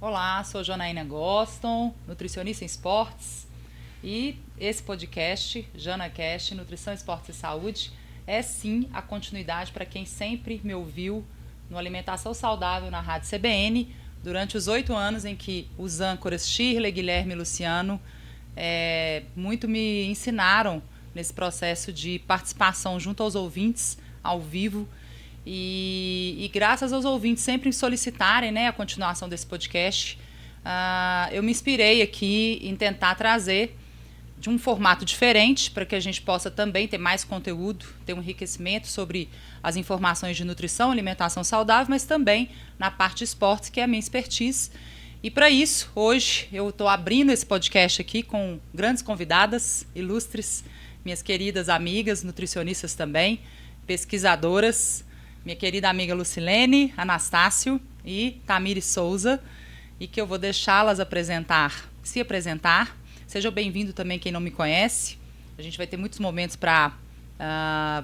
Olá, sou Janaína Goston, nutricionista em esportes, e esse podcast, JanaCast, Nutrição, Esportes e Saúde, é sim a continuidade para quem sempre me ouviu no Alimentação Saudável na Rádio CBN, durante os 8 anos em que os âncoras Shirley, Guilherme e Luciano muito me ensinaram nesse processo de participação junto aos ouvintes, ao vivo. E graças aos ouvintes sempre solicitarem, né, a continuação desse podcast, eu me inspirei aqui em tentar trazer de um formato diferente para que a gente possa também ter mais conteúdo, ter um enriquecimento sobre as informações de nutrição, alimentação saudável, mas também na parte de esportes, que é a minha expertise. E para isso, hoje eu estou abrindo esse podcast aqui com grandes convidadas, ilustres, minhas queridas amigas, nutricionistas também, pesquisadoras, minha querida amiga Lucilene, Anastácio e Tamires Souza, e que eu vou deixá-las se apresentar. Seja bem-vindo também quem não me conhece. A gente vai ter muitos momentos para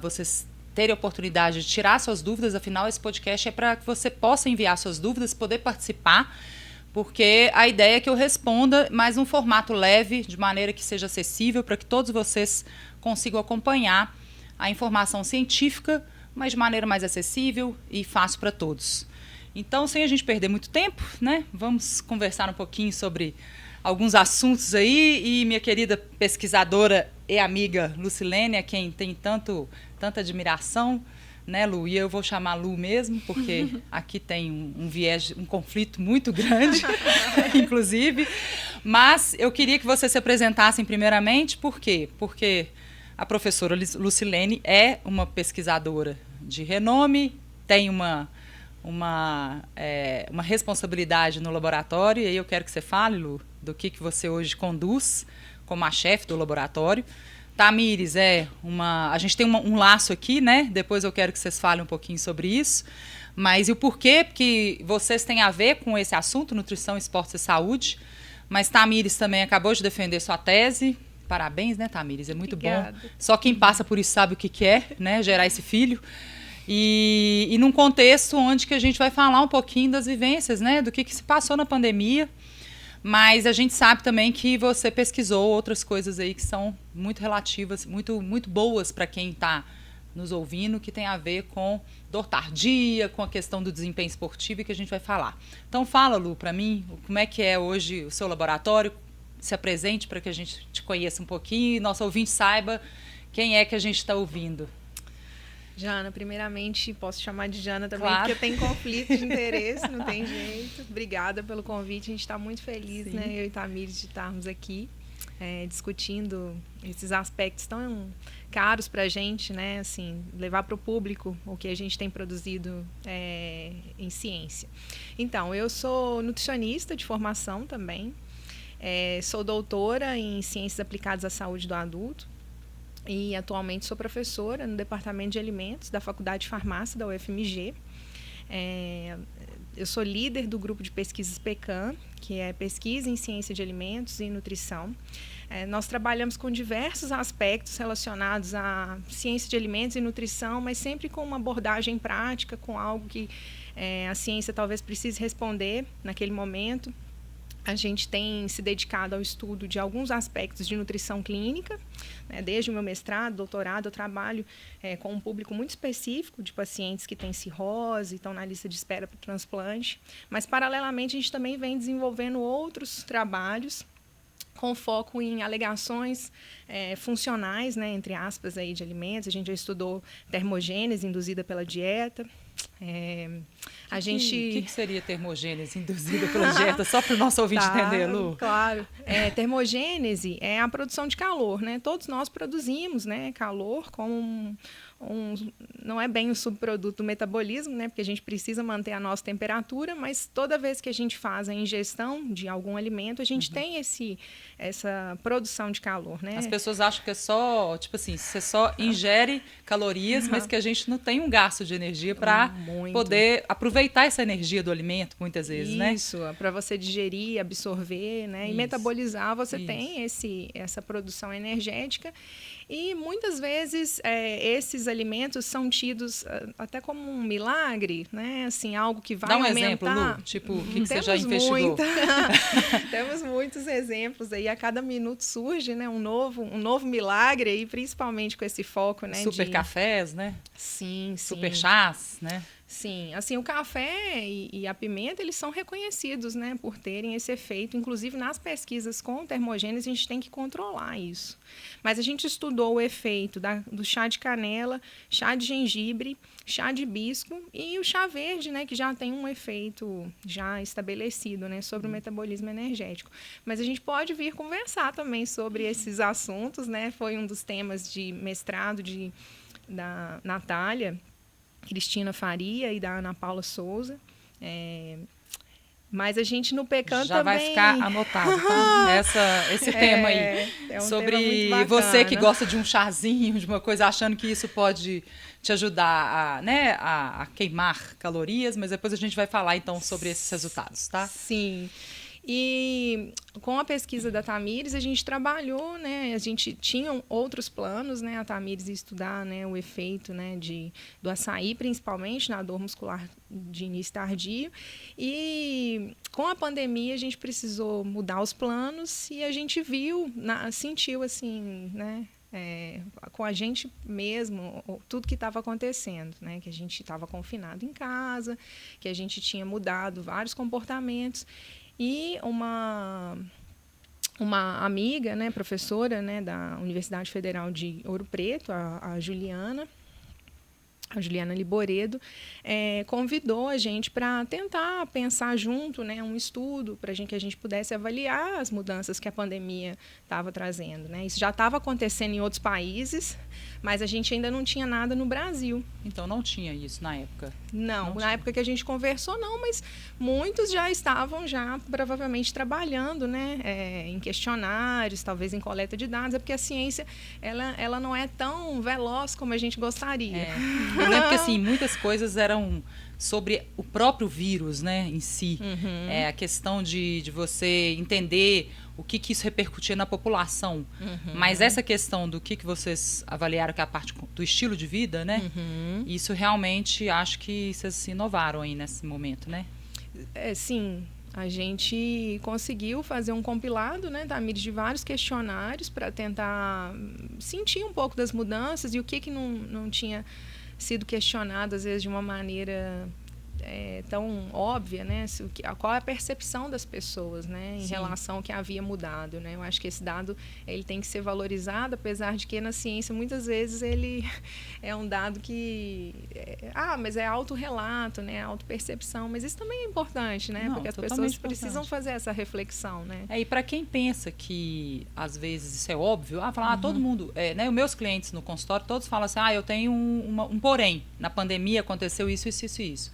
vocês terem a oportunidade de tirar suas dúvidas, afinal esse podcast é para que você possa enviar suas dúvidas, poder participar, porque a ideia é que eu responda, mas num formato leve, de maneira que seja acessível, para que todos vocês consigam acompanhar a informação científica, mas de maneira mais acessível e fácil para todos. Então, sem a gente perder muito tempo, né, vamos conversar um pouquinho sobre alguns assuntos aí, e minha querida pesquisadora e amiga Lucilene, a quem tem tanta admiração, né, Lu? E eu vou chamar Lu mesmo, porque aqui tem um viés, um conflito muito grande, inclusive. Mas eu queria que vocês se apresentassem primeiramente, por quê? Porque a professora Lucilene é uma pesquisadora de renome, tem uma responsabilidade no laboratório, e aí eu quero que você fale, Lu, do que você hoje conduz como a chefe do laboratório. Tamires a gente tem um laço aqui, né? Depois eu quero que vocês falem um pouquinho sobre isso. Mas e o porquê que vocês têm a ver com esse assunto, nutrição, esportes e saúde. Mas Tamires também acabou de defender sua tese. Parabéns, né, Tamires? É muito Obrigada. Bom. Só quem passa por isso sabe o que é, né? Gerar esse filho. E num contexto onde que a gente vai falar um pouquinho das vivências, né? Do que se passou na pandemia. Mas a gente sabe também que você pesquisou outras coisas aí que são muito relativas, muito, muito boas para quem está nos ouvindo, que tem a ver com dor tardia, com a questão do desempenho esportivo, e que a gente vai falar. Então fala, Lu, para mim, como é que é hoje o seu laboratório, se apresente para que a gente te conheça um pouquinho e nosso ouvinte saiba quem é que a gente está ouvindo. Jana, primeiramente, posso chamar de Jana também, claro. Porque tem conflito de interesse, não tem jeito. Obrigada pelo convite, a gente está muito feliz, né, eu e Tamires, de estarmos aqui discutindo esses aspectos tão caros para a gente, né, assim, levar para o público o que a gente tem produzido em ciência. Então, eu sou nutricionista de formação também, sou doutora em Ciências Aplicadas à Saúde do Adulto, e atualmente sou professora no Departamento de Alimentos da Faculdade de Farmácia da UFMG. Eu sou líder do grupo de pesquisas PECAM, que é Pesquisa em Ciência de Alimentos e Nutrição. Nós trabalhamos com diversos aspectos relacionados à ciência de alimentos e nutrição, mas sempre com uma abordagem prática, com algo que a ciência talvez precise responder naquele momento. A gente tem se dedicado ao estudo de alguns aspectos de nutrição clínica, né? Desde o meu mestrado, doutorado, eu trabalho com um público muito específico de pacientes que têm cirrose, estão na lista de espera para o transplante, mas, paralelamente, a gente também vem desenvolvendo outros trabalhos com foco em alegações funcionais, né, entre aspas, aí, de alimentos. A gente já estudou termogênese induzida pela dieta. O que seria termogênese induzida pela dieta? Só para o nosso ouvinte entender, Lu. Claro. Termogênese é a produção de calor, né? Todos nós produzimos, né, calor como não é bem um subproduto do metabolismo, né, porque a gente precisa manter a nossa temperatura, mas toda vez que a gente faz a ingestão de algum alimento, a gente tem essa produção de calor, né? As pessoas acham que é só, tipo assim, você só ingere calorias, mas que a gente não tem um gasto de energia para poder aproveitar essa energia do alimento, muitas vezes, né? Isso, para você digerir, absorver, né, e metabolizar, você tem essa produção energética. E muitas vezes esses alimentos são tidos até como um milagre, né? Assim, algo que vai aumentar. Dá um exemplo, Lu, tipo, o que você já investigou? Temos muitos exemplos aí, a cada minuto surge, né, um novo milagre aí, principalmente com esse foco, né? Super cafés, né? Sim. Super chás, né? Sim, assim, o café e a pimenta, eles são reconhecidos, né, por terem esse efeito. Inclusive, nas pesquisas com termogênese, a gente tem que controlar isso. Mas a gente estudou o efeito do chá de canela, chá de gengibre, chá de hibisco e o chá verde, né, que já tem um efeito já estabelecido, né, sobre o metabolismo energético. Mas a gente pode vir conversar também sobre esses assuntos, né? Foi um dos temas de mestrado da Natália Cristina Faria e da Ana Paula Souza. Mas a gente no PECAN já também... vai ficar anotado, tá? Esse tema aí. Sobre tema muito você que gosta de um chazinho, de uma coisa, achando que isso pode te ajudar a queimar calorias, mas depois a gente vai falar, então, sobre esses resultados, tá? Sim. E com a pesquisa da Tamires, a gente trabalhou, né? A gente tinha outros planos, né? A Tamires ia estudar, né, o efeito, né, do açaí, principalmente na dor muscular de início tardio. E com a pandemia, a gente precisou mudar os planos e a gente sentiu assim, né? Com a gente mesmo, tudo que estava acontecendo, né? Que a gente estava confinado em casa, que a gente tinha mudado vários comportamentos. E uma amiga, né, professora, né, da Universidade Federal de Ouro Preto, a Juliana Liboredo, convidou a gente para tentar pensar junto, né, um estudo para que a gente pudesse avaliar as mudanças que a pandemia estava trazendo, né? Isso já estava acontecendo em outros países, mas a gente ainda não tinha nada no Brasil. Então não tinha isso na época? Não, na época que a gente conversou, não, mas muitos já estavam provavelmente trabalhando, né, em questionários, talvez em coleta de dados, porque a ciência ela não é tão veloz como a gente gostaria. Eu lembro que assim, muitas coisas eram sobre o próprio vírus, né, em si. Uhum. A questão de você entender o que isso repercutia na população. Uhum. Mas essa questão do que vocês avaliaram, que é a parte do estilo de vida, né? Uhum. Isso realmente acho que vocês se inovaram aí nesse momento, né? Sim. A gente conseguiu fazer um compilado, né, Tamires, de vários questionários para tentar sentir um pouco das mudanças e o que não tinha sido questionado, às vezes, de uma maneira tão óbvia, né? Qual é a percepção das pessoas, né, em relação ao que havia mudado, né? Eu acho que esse dado ele tem que ser valorizado, apesar de que na ciência muitas vezes ele é um dado que mas é autorrelato, né, auto-percepção, mas isso também é importante, né? Porque as pessoas precisam fazer essa reflexão, né? E para quem pensa que às vezes isso é óbvio, falar, todo mundo, né, os meus clientes no consultório todos falam assim, eu tenho um porém, na pandemia aconteceu isso.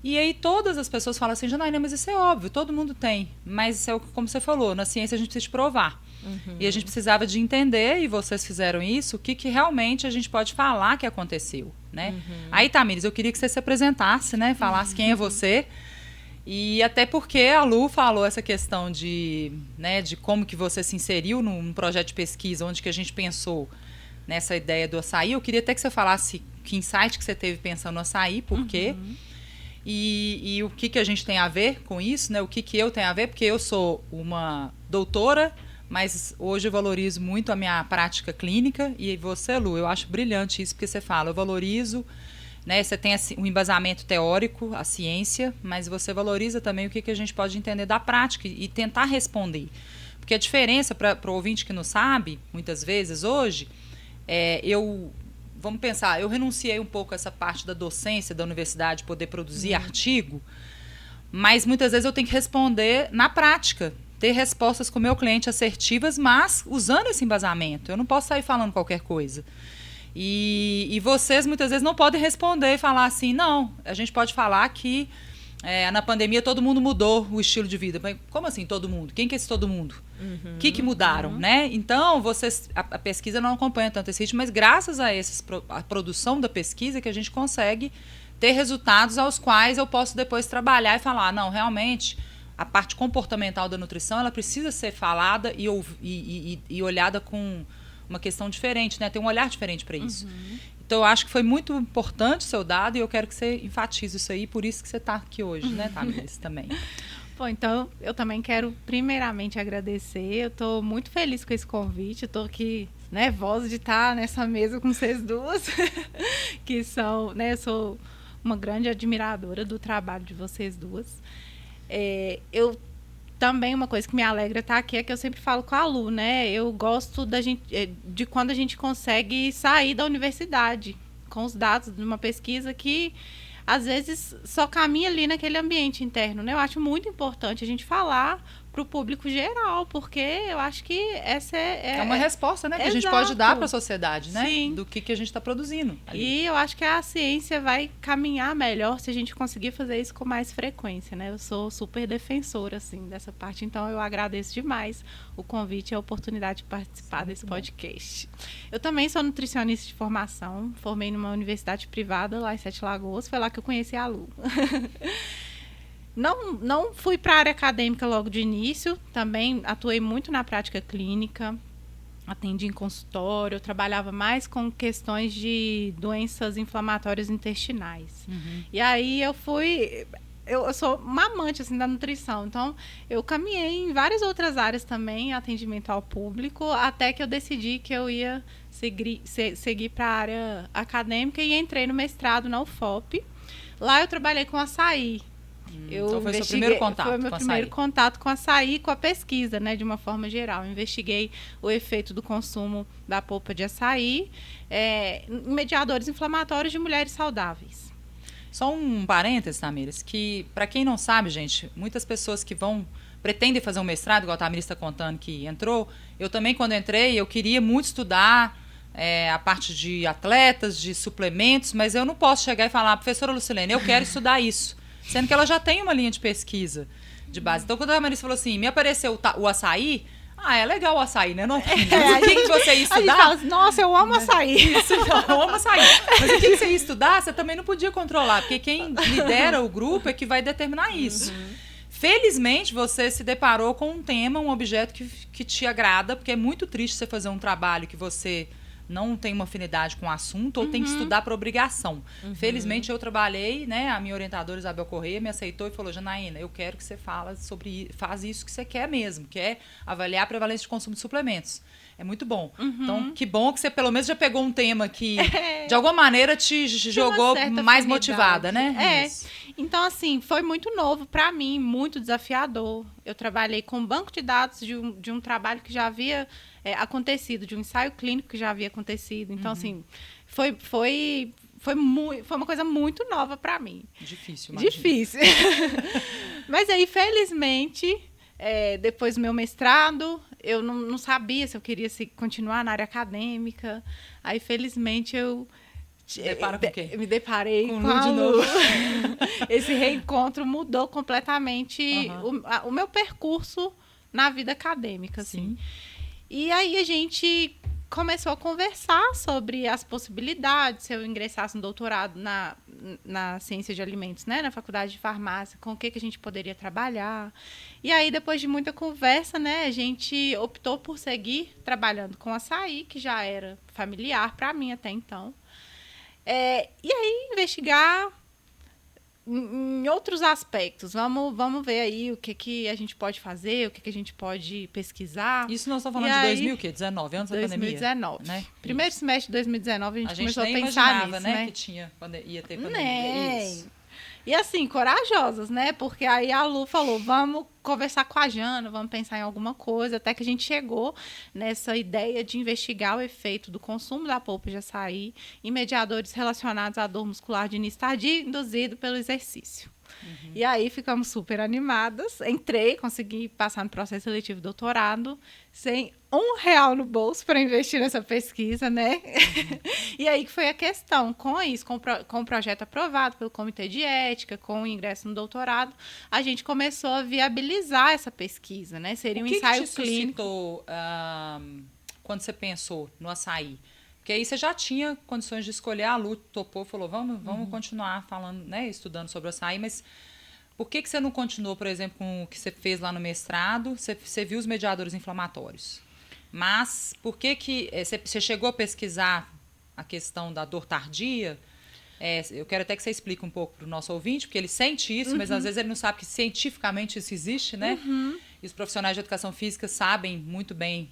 E aí todas as pessoas falam assim, Janaína, mas isso é óbvio, todo mundo tem. Mas isso é como você falou, na ciência a gente precisa de provar. Uhum. E a gente precisava de entender, e vocês fizeram isso, o que realmente a gente pode falar que aconteceu, né? Uhum. Aí, Tamires, eu queria que você se apresentasse, né? Falasse quem é você. E até porque a Lu falou essa questão de como que você se inseriu num projeto de pesquisa, onde que a gente pensou nessa ideia do açaí. Eu queria até que você falasse que insight que você teve pensando no açaí, por quê? E o que a gente tem a ver com isso, né? O que eu tenho a ver, porque eu sou uma doutora, mas hoje eu valorizo muito a minha prática clínica. E você, Lu, eu acho brilhante isso, porque você fala, eu valorizo, né? Você tem um embasamento teórico, a ciência, mas você valoriza também o que a gente pode entender da prática e tentar responder. Porque a diferença, para o ouvinte que não sabe, muitas vezes hoje, vamos pensar, eu renunciei um pouco a essa parte da docência da universidade, poder produzir artigo, mas muitas vezes eu tenho que responder na prática, ter respostas com o meu cliente assertivas, mas usando esse embasamento. Eu não posso sair falando qualquer coisa. E vocês muitas vezes não podem responder e falar assim, não, a gente pode falar que na pandemia todo mundo mudou o estilo de vida. Mas como assim todo mundo? Quem que é esse todo mundo? O que mudaram, né? Então, a pesquisa não acompanha tanto esse ritmo, mas graças a a produção da pesquisa que a gente consegue ter resultados aos quais eu posso depois trabalhar e falar, não, realmente, a parte comportamental da nutrição, ela precisa ser falada e olhada com uma questão diferente, né? Tem um olhar diferente para isso. Então, eu acho que foi muito importante o seu dado e eu quero que você enfatize isso aí, por isso que você está aqui hoje, né, Tamires, também. Bom, então, eu também quero primeiramente agradecer. Eu estou muito feliz com esse convite. Eu estou aqui nervosa de estar nessa mesa com vocês duas, que são, né, eu sou uma grande admiradora do trabalho de vocês duas. Eu também, uma coisa que me alegra estar aqui é que eu sempre falo com a Lu, né? Eu gosto de quando a gente consegue sair da universidade com os dados de uma pesquisa que, às vezes, só caminha ali naquele ambiente interno, né? Eu acho muito importante a gente falar para o público geral, porque eu acho que essa é uma resposta, né, que exato. a gente pode dar para a sociedade, né? Sim. Do que a gente está produzindo ali. E eu acho que a ciência vai caminhar melhor se a gente conseguir fazer isso com mais frequência, né? Eu sou super defensora, assim, dessa parte. Então, eu agradeço demais o convite e a oportunidade de participar desse podcast. Eu também sou nutricionista de formação. Formei numa universidade privada lá em Sete Lagoas. Foi lá que eu conheci a Lu. Não fui para a área acadêmica logo de início. Também atuei muito na prática clínica. Atendi em consultório, eu trabalhava mais com questões de doenças inflamatórias intestinais. E aí eu sou uma amante assim, da nutrição, então eu caminhei em várias outras áreas também, atendimento ao público, até que eu decidi que eu ia seguir para a área acadêmica e entrei no mestrado na UFOP. Lá eu trabalhei com açaí. Então foi seu primeiro contato foi meu com primeiro açaí. contato com açaí e com a pesquisa, né, de uma forma geral. Eu investiguei o efeito do consumo da polpa de açaí em mediadores inflamatórios de mulheres saudáveis. Só um parênteses, Tamires, que para quem não sabe, gente, muitas pessoas que pretendem fazer um mestrado, igual a Tamires está contando que entrou, eu também quando entrei, eu queria muito estudar a parte de atletas, de suplementos, mas eu não posso chegar e falar, professora Lucilene, eu quero estudar isso. Sendo que ela já tem uma linha de pesquisa de base. Então, quando a Marisa falou assim, me apareceu o açaí, é legal o açaí, né? Não, o que você ia estudar? A gente fala assim, nossa, eu amo açaí. Isso, eu amo açaí. Mas o que você ia estudar, você também não podia controlar, porque quem lidera o grupo é que vai determinar isso. Felizmente, você se deparou com um tema, um objeto que te agrada, porque é muito triste você fazer um trabalho que você não tem uma afinidade com o assunto ou tem que estudar por obrigação. Felizmente, eu trabalhei, né? A minha orientadora, Isabel Correia, me aceitou e falou, Janaína, eu quero que você faz isso que você quer mesmo, que é avaliar a prevalência de consumo de suplementos. É muito bom. Então, que bom que você pelo menos já pegou um tema que, de alguma maneira, te jogou mais motivada, né? Então, assim, foi muito novo para mim, muito desafiador. Eu trabalhei com um banco de dados de um trabalho que já havia acontecido, de um ensaio clínico que já havia acontecido. Então, assim, foi uma coisa muito nova para mim. Difícil, imagina. Difícil. Mas aí, felizmente, depois do meu mestrado, eu não sabia se eu queria continuar na área acadêmica. Aí, felizmente, eu me deparei com a Lu. Esse reencontro mudou completamente o meu percurso na vida acadêmica, assim. E aí a gente começou a conversar sobre as possibilidades, se eu ingressasse no doutorado na ciência de alimentos, né, na faculdade de farmácia, com o que a gente poderia trabalhar. E aí, depois de muita conversa, né, a gente optou por seguir trabalhando com açaí, que já era familiar para mim até então. E aí, investigar em outros aspectos. Vamos ver aí o que a gente pode fazer, o que a gente pode pesquisar. Isso nós estamos falando de 2019, antes da pandemia. 2019. Né? Primeiro semestre de 2019, a gente começou a pensar imaginava, nisso, né? Que ia ter pandemia. Isso. E assim, corajosas, né? Porque aí a Lu falou, vamos conversar com a Jana, vamos pensar em alguma coisa, até que a gente chegou nessa ideia de investigar o efeito do consumo da polpa de açaí em mediadores relacionados à dor muscular de início tardio induzido pelo exercício. E aí ficamos super animadas. Consegui passar no processo seletivo de doutorado sem R$1 no bolso para investir nessa pesquisa, né? E aí que foi a questão. Com isso, com o projeto aprovado pelo Comitê de Ética, com o ingresso no doutorado, a gente começou a viabilizar essa pesquisa, né? Seria um ensaio clínico. O que te suscitou quando você pensou no açaí? Porque aí você já tinha condições de escolher, a Lu topou, falou, vamos continuar falando, né, estudando sobre o açaí, mas por que você não continuou, por exemplo, com o que você fez lá no mestrado? Você viu os mediadores inflamatórios? Mas por que você chegou a pesquisar a questão da dor tardia? Eu quero até que você explique um pouco para o nosso ouvinte, porque ele sente isso, mas às vezes ele não sabe que cientificamente isso existe, né? E os profissionais de educação física sabem muito bem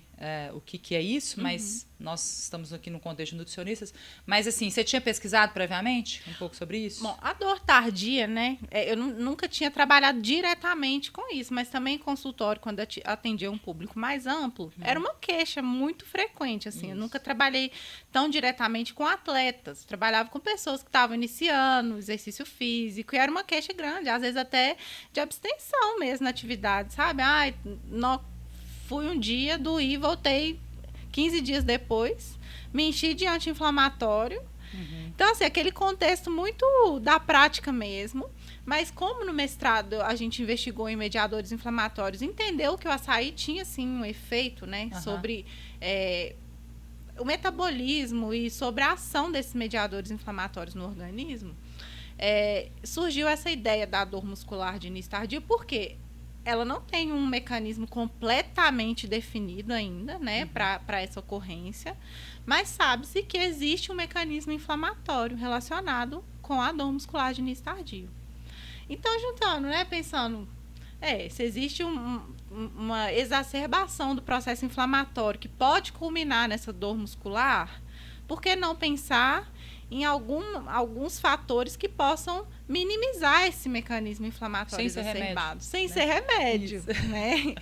o que é isso, mas nós estamos aqui no contexto de nutricionistas. Mas, assim, você tinha pesquisado previamente um pouco sobre isso? Bom, a dor tardia, né? Eu nunca tinha trabalhado diretamente com isso, mas também em consultório, quando atendia um público mais amplo, era uma queixa muito frequente, assim. Isso. Eu nunca trabalhei tão diretamente com atletas. Trabalhava com pessoas que estavam iniciando exercício físico, e era uma queixa grande, às vezes até de abstenção mesmo na atividade, sabe? Fui um dia, doí, voltei 15 dias depois, me enchi de anti-inflamatório. Então, assim, aquele contexto muito da prática mesmo. Mas como no mestrado a gente investigou em mediadores inflamatórios, entendeu que o açaí tinha, sim, um efeito, né, sobre o metabolismo e sobre a ação desses mediadores inflamatórios no organismo, surgiu essa ideia da dor muscular de início tardio, porque ela não tem um mecanismo completamente definido ainda, né, para essa ocorrência, mas sabe-se que existe um mecanismo inflamatório relacionado com a dor muscular de início tardio. Então, juntando, né, pensando, se existe uma exacerbação do processo inflamatório que pode culminar nessa dor muscular, por que não pensar em alguns fatores que possam minimizar esse mecanismo inflamatório exacerbado, sem ser remédio, né?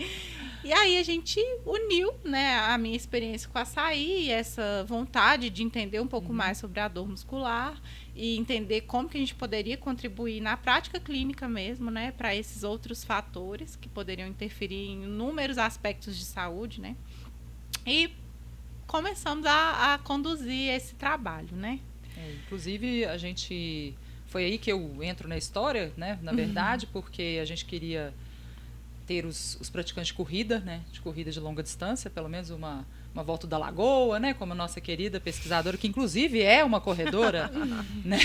E aí a gente uniu, né, a minha experiência com o açaí e essa vontade de entender um pouco mais sobre a dor muscular e entender como que a gente poderia contribuir na prática clínica mesmo, né, para esses outros fatores que poderiam interferir em inúmeros aspectos de saúde, né? E começamos a conduzir esse trabalho, né? Inclusive, foi aí que eu entro na história, né? Na verdade, porque a gente queria ter os praticantes de corrida, né? De corrida de longa distância, pelo menos uma volta da Lagoa, né? Como a nossa querida pesquisadora, que inclusive é uma corredora, né?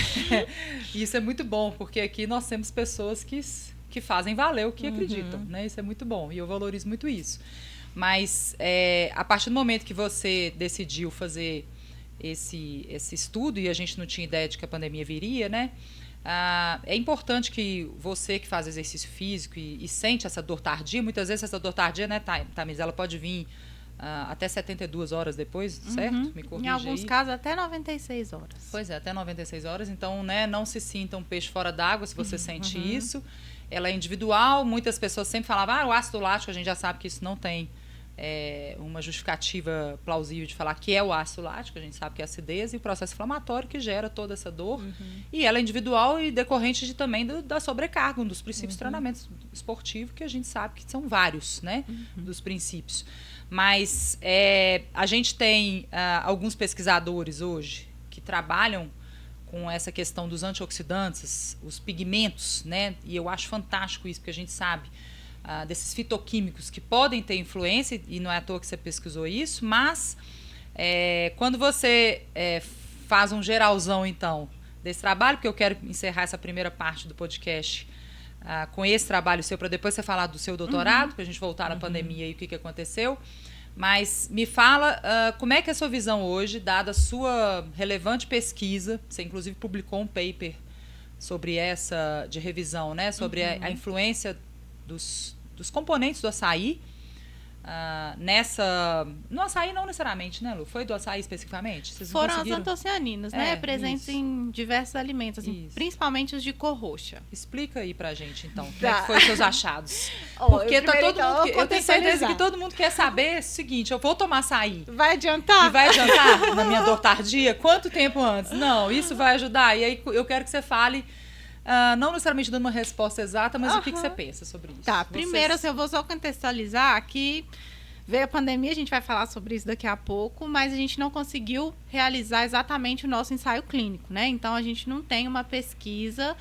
E isso é muito bom, porque aqui nós temos pessoas que fazem valer o que acreditam, né? Isso é muito bom e eu valorizo muito isso. Mas a partir do momento que você decidiu fazer esse estudo, e a gente não tinha ideia de que a pandemia viria, né? É importante que você que faz exercício físico e sente essa dor tardia, muitas vezes essa dor tardia, né, Tamiz, ela pode vir até 72 horas depois, certo? Me corrija. Em alguns casos até 96 horas. Pois é, até 96 horas. Então, né, não se sinta um peixe fora d'água se você sente isso. Ela é individual. Muitas pessoas sempre falavam, o ácido lático, a gente já sabe que isso não tem uma justificativa plausível de falar que é o ácido lático, a gente sabe que é a acidez e o processo inflamatório que gera toda essa dor, e ela é individual e decorrente também da sobrecarga, um dos princípios do treinamento esportivo, que a gente sabe que são vários, né, dos princípios. Mas a gente tem alguns pesquisadores hoje que trabalham com essa questão dos antioxidantes, os pigmentos, né, e eu acho fantástico isso, porque a gente sabe desses fitoquímicos que podem ter influência, e não é à toa que você pesquisou isso, mas quando você faz um geralzão, então, desse trabalho, porque eu quero encerrar essa primeira parte do podcast com esse trabalho seu, para depois você falar do seu doutorado, para a gente voltar na pandemia e o que aconteceu, mas me fala como é que é a sua visão hoje, dada a sua relevante pesquisa, você inclusive publicou um paper sobre essa, de revisão, né, sobre a influência dos componentes do açaí no açaí não necessariamente, né, Lu? Foi do açaí especificamente? Vocês foram as antocianinas, né? Presentes em diversos alimentos, assim, principalmente os de cor roxa. Explica aí pra gente, então, como é que foi os seus achados. Porque eu tenho certeza que todo mundo quer saber o seguinte, eu vou tomar açaí. Vai adiantar? E vai adiantar na minha dor tardia? Quanto tempo antes? Não, isso vai ajudar. E aí eu quero que você fale, não necessariamente dando uma resposta exata, mas o que você pensa sobre isso? Tá, primeiro eu vou só contextualizar que veio a pandemia, a gente vai falar sobre isso daqui a pouco, mas a gente não conseguiu realizar exatamente o nosso ensaio clínico, né? Então, a gente não tem uma pesquisa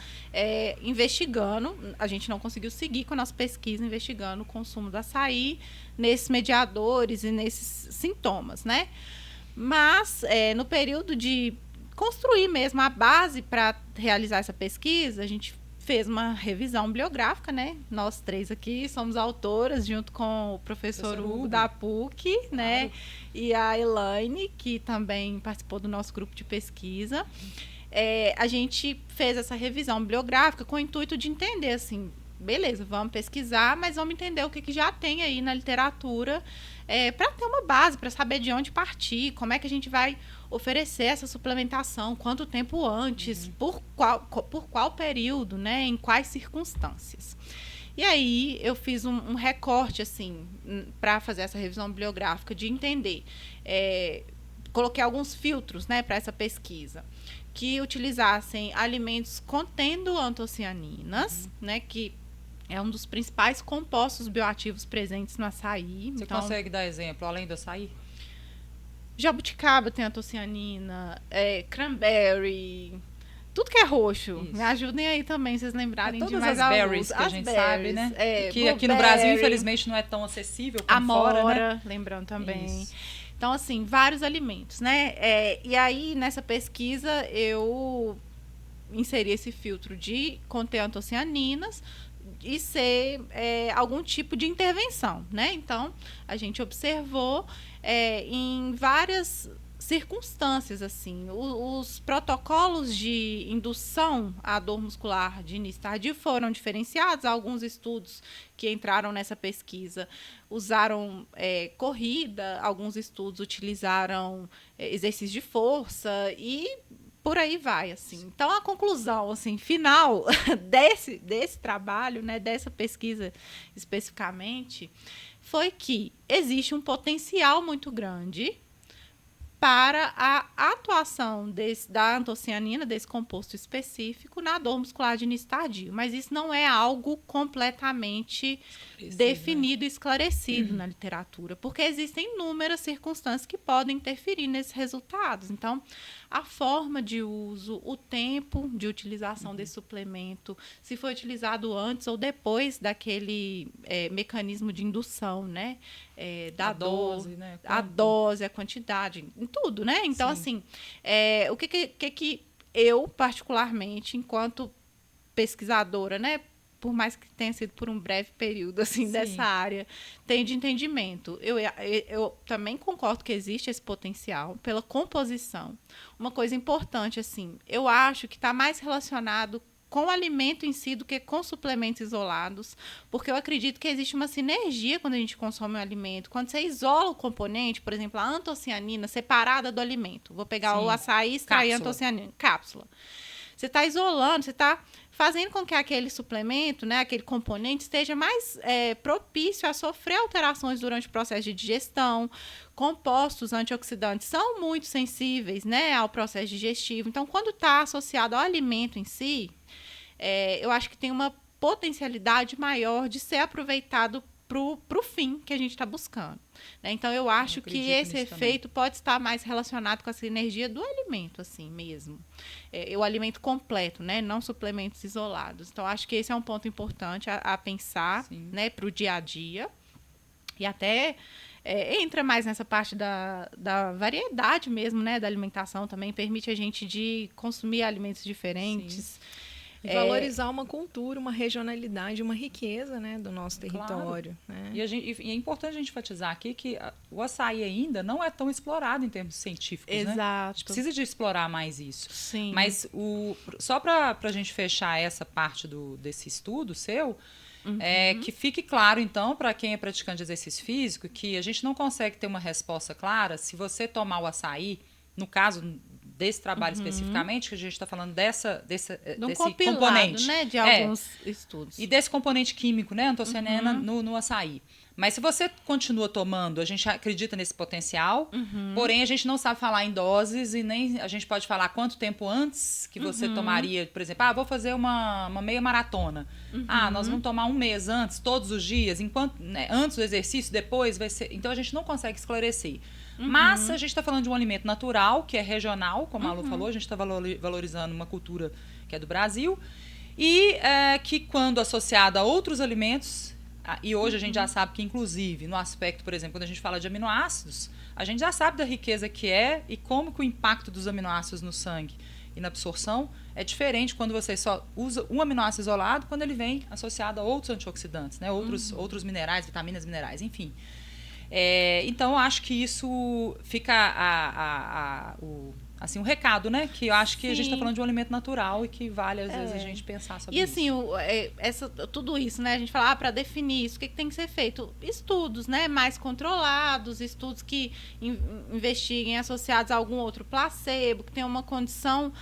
investigando, a gente não conseguiu seguir com a nossa pesquisa investigando o consumo do açaí nesses mediadores e nesses sintomas, né? Mas, no período de construir mesmo a base para realizar essa pesquisa, a gente fez uma revisão bibliográfica, né? Nós 3 aqui somos autoras, junto com o professor Hugo da PUC, né? E a Elaine, que também participou do nosso grupo de pesquisa. A gente fez essa revisão bibliográfica com o intuito de entender, assim, beleza, vamos pesquisar, mas vamos entender o que já tem aí na literatura, para ter uma base, para saber de onde partir, como é que a gente vai oferecer essa suplementação, quanto tempo antes, por qual período, né, em quais circunstâncias. E aí eu fiz um recorte, assim, para fazer essa revisão bibliográfica, de entender. Coloquei alguns filtros, né, para essa pesquisa, que utilizassem alimentos contendo antocianinas, né, que é um dos principais compostos bioativos presentes no açaí. Você consegue dar exemplo, além do açaí? Jabuticaba tem antocianina, cranberry, tudo que é roxo. Isso. Me ajudem aí também, vocês lembrarem de mais alguns. Todas as berries que a gente sabe, né? Que aqui no Brasil, infelizmente, não é tão acessível como fora, né? Lembrando também. Isso. Então, assim, vários alimentos, né? E aí, nessa pesquisa, eu inseri esse filtro de conter antocianinas e ser algum tipo de intervenção, né? Então, a gente observou em várias circunstâncias, assim, os protocolos de indução à dor muscular de início tardio foram diferenciados. Alguns estudos que entraram nessa pesquisa usaram corrida, alguns estudos utilizaram exercício de força e por aí vai, assim. Então, a conclusão, assim, final desse trabalho, né, dessa pesquisa especificamente, foi que existe um potencial muito grande para a atuação da antocianina, desse composto específico, na dor muscular de início tardio. Mas isso não é algo completamente definido e esclarecido na literatura, porque existem inúmeras circunstâncias que podem interferir nesses resultados. Então, a forma de uso, o tempo de utilização desse suplemento, se foi utilizado antes ou depois daquele mecanismo de indução, né? Da dor, dose, né? A dose, a quantidade, em tudo, né? Então, sim, assim, o que eu, particularmente, enquanto pesquisadora, né? Por mais que tenha sido por um breve período, assim, dessa área, tem de entendimento. Eu também concordo que existe esse potencial pela composição. Uma coisa importante, assim, eu acho que está mais relacionado com o alimento em si do que com suplementos isolados, porque eu acredito que existe uma sinergia quando a gente consome um alimento. Quando você isola o componente, por exemplo, a antocianina separada do alimento. Vou pegar o açaí e extrair a antocianina. Cápsula. Você está isolando, você está fazendo com que aquele suplemento, né, aquele componente, esteja mais propício a sofrer alterações durante o processo de digestão. Compostos antioxidantes são muito sensíveis, né, ao processo digestivo. Então, quando está associado ao alimento em si, eu acho que tem uma potencialidade maior de ser aproveitado para o fim que a gente está buscando, né? Então, eu acho que esse efeito pode estar mais relacionado com a sinergia do alimento, assim mesmo. O alimento completo, né? Não suplementos isolados. Então, acho que esse é um ponto importante a pensar, né, para o dia a dia. E até entra mais nessa parte da variedade mesmo, né, da alimentação também. Permite a gente de consumir alimentos diferentes. E valorizar uma cultura, uma regionalidade, uma riqueza, né, do nosso território. Claro. Né? E é importante a gente enfatizar aqui que o açaí ainda não é tão explorado em termos científicos. Exato. Né? A gente precisa de explorar mais isso. Sim. Mas só para a gente fechar essa parte desse estudo seu, que fique claro, então, para quem é praticante de exercício físico, que a gente não consegue ter uma resposta clara se você tomar o açaí, no caso desse trabalho especificamente, que a gente está falando desse componente, né, de alguns estudos. E desse componente químico, né, antocianina no açaí. Mas se você continua tomando, a gente acredita nesse potencial, porém a gente não sabe falar em doses e nem a gente pode falar quanto tempo antes que você tomaria, por exemplo, vou fazer uma meia maratona. Nós vamos tomar um mês antes, todos os dias, enquanto, né, antes do exercício, depois vai ser. Então a gente não consegue esclarecer. Mas a gente está falando de um alimento natural, que é regional, como a Lu falou, a gente está valorizando uma cultura que é do Brasil, e que quando associado a outros alimentos, e hoje a gente já sabe que, inclusive, no aspecto, por exemplo, quando a gente fala de aminoácidos, a gente já sabe da riqueza que é e como que o impacto dos aminoácidos no sangue. e na absorção, é diferente quando você só usa um aminoácido isolado, quando ele vem associado a outros antioxidantes, né? Outros minerais, vitaminas, minerais, enfim. Então, eu acho que isso fica assim, um recado, né? Que eu acho que a gente está falando de um alimento natural e que vale, às vezes, a gente pensar sobre isso. E assim, tudo isso, né? A gente fala, para definir isso, o que tem que ser feito? Estudos, né? Mais controlados, estudos que investiguem associados a algum outro placebo, que tenham uma condição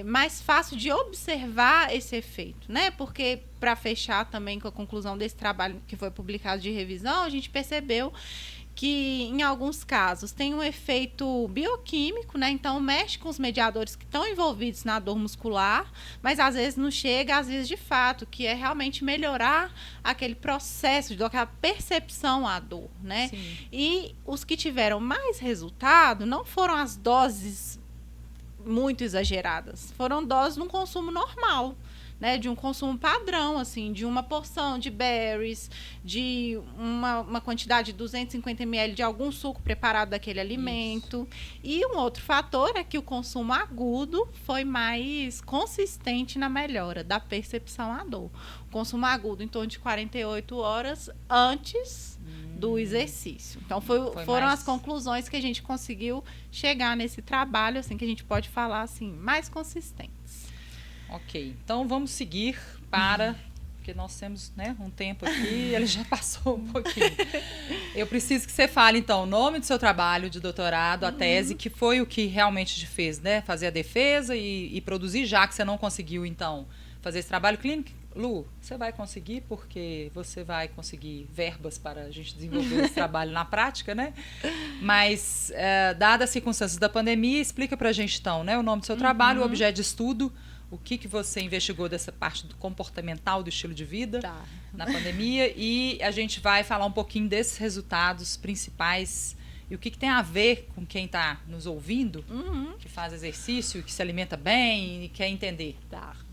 mais fácil de observar esse efeito, né? Porque, para fechar também com a conclusão desse trabalho que foi publicado de revisão, a gente percebeu que, em alguns casos, tem um efeito bioquímico, né? Então, mexe com os mediadores que estão envolvidos na dor muscular, mas às vezes não chega às vezes de fato, que é realmente melhorar aquele processo de dor, aquela percepção à dor, né? Sim. E os que tiveram mais resultado não foram as doses muito exageradas, foram doses num consumo normal, né, de um consumo padrão, assim, de uma porção de berries, de uma quantidade de 250 ml de algum suco preparado daquele alimento. Isso. E um outro fator é que o consumo agudo foi mais consistente na melhora da percepção à dor. O consumo agudo em torno de 48 horas antes do exercício. Então, foram as conclusões que a gente conseguiu chegar nesse trabalho, assim, que a gente pode falar, assim, mais consistentes. Ok, então vamos seguir porque nós temos, né, um tempo aqui, ele já passou um pouquinho. Eu preciso que você fale, então, o nome do seu trabalho de doutorado, a tese, que foi o que realmente te fez, né, fazer a defesa e produzir, já que você não conseguiu, então, fazer esse trabalho clínico. Lu, você vai conseguir, porque você vai conseguir verbas para a gente desenvolver esse trabalho na prática, né? Mas, dadas as circunstâncias da pandemia, explica para a gente, então, né, o nome do seu trabalho, o objeto de estudo, o que você investigou dessa parte do comportamental do estilo de vida na pandemia, e a gente vai falar um pouquinho desses resultados principais e o que tem a ver com quem está nos ouvindo, que faz exercício, que se alimenta bem e quer entender.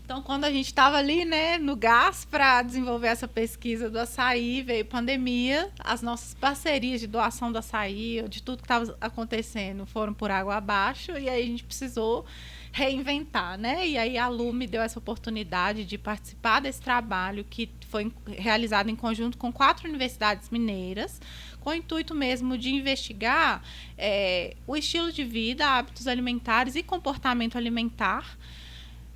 Então, quando a gente estava ali, né, no gás para desenvolver essa pesquisa do açaí, veio pandemia, as nossas parcerias de doação do açaí, de tudo que estava acontecendo, foram por água abaixo, e aí a gente precisou reinventar, né? E aí a Lu me deu essa oportunidade de participar desse trabalho que foi realizado em conjunto com 4 universidades mineiras, com o intuito mesmo de investigar o estilo de vida, hábitos alimentares e comportamento alimentar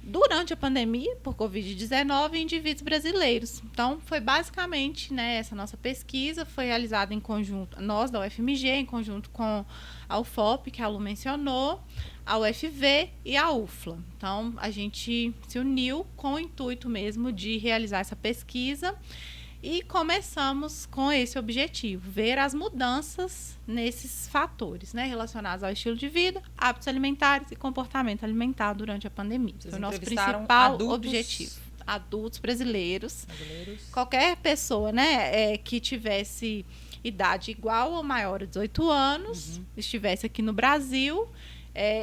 durante a pandemia por Covid-19 em indivíduos brasileiros. Então, foi basicamente, né, essa nossa pesquisa foi realizada em conjunto, nós da UFMG, em conjunto com a UFOP, que a Lu mencionou, a UFV e a UFLA. Então, a gente se uniu com o intuito mesmo de realizar essa pesquisa e começamos com esse objetivo, ver as mudanças nesses fatores, né, relacionados ao estilo de vida, hábitos alimentares e comportamento alimentar durante a pandemia. Foi o nosso principal objetivo. Adultos brasileiros. Qualquer pessoa, né, que tivesse idade igual ou maior a 18 anos, estivesse aqui no Brasil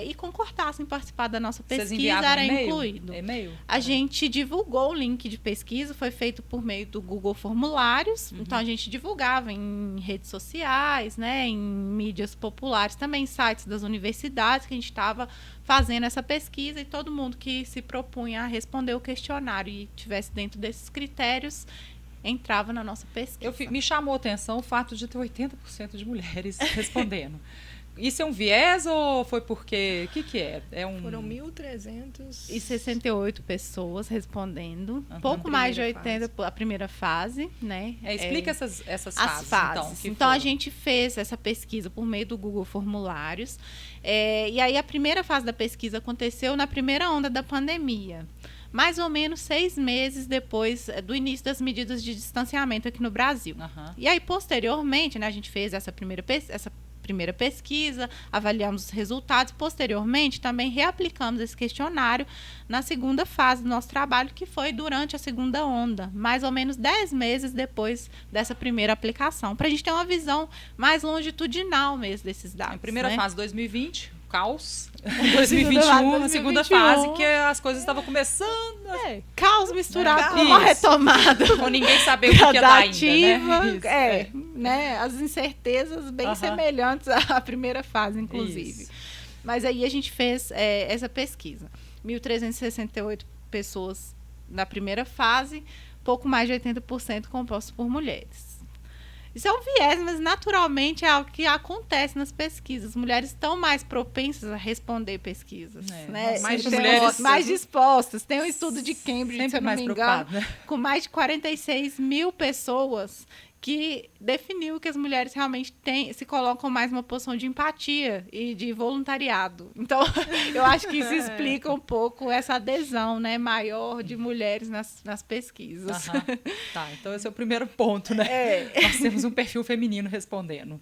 e concordassem em participar da nossa pesquisa, era incluído. E-mail? A gente divulgou o link de pesquisa, foi feito por meio do Google Formulários, então a gente divulgava em redes sociais, né, em mídias populares, também em sites das universidades, que a gente estava fazendo essa pesquisa, e todo mundo que se propunha a responder o questionário e estivesse dentro desses critérios entrava na nossa pesquisa. Me chamou a atenção o fato de ter 80% de mulheres respondendo. Isso é um viés ou foi porque... O que é? Foram 1.368 pessoas respondendo. Pouco mais de 80 a primeira fase, né? Explica essas fases, as fases. Então, a gente fez essa pesquisa por meio do Google Formulários. E aí, a primeira fase da pesquisa aconteceu na primeira onda da pandemia. Mais ou menos 6 meses depois do início das medidas de distanciamento aqui no Brasil. E aí, posteriormente, né, a gente fez essa primeira pesquisa, avaliamos os resultados. Posteriormente, também reaplicamos esse questionário na segunda fase do nosso trabalho, que foi durante a segunda onda, mais ou menos 10 meses depois dessa primeira aplicação, para a gente ter uma visão mais longitudinal mesmo desses dados. A primeira fase, 2020, caos. 2021, a segunda fase, que as coisas estavam começando. Caos misturado com uma retomada. Com ninguém saber o que ia dar ainda, né? As incertezas bem semelhantes à primeira fase, inclusive. Isso. Mas aí a gente fez essa pesquisa. 1.368 pessoas na primeira fase, pouco mais de 80% compostos por mulheres. Isso é um viés, mas naturalmente é algo que acontece nas pesquisas. As mulheres estão mais propensas a responder pesquisas. Né? Mais dispostas. Tem um estudo de Cambridge, se eu não me engano, né? Com mais de 46 mil pessoas que definiu que as mulheres realmente se colocam mais numa posição de empatia e de voluntariado. Então, eu acho que isso explica um pouco essa adesão, né, maior de mulheres nas pesquisas. Tá, então esse é o primeiro ponto, né? Nós temos um perfil feminino respondendo.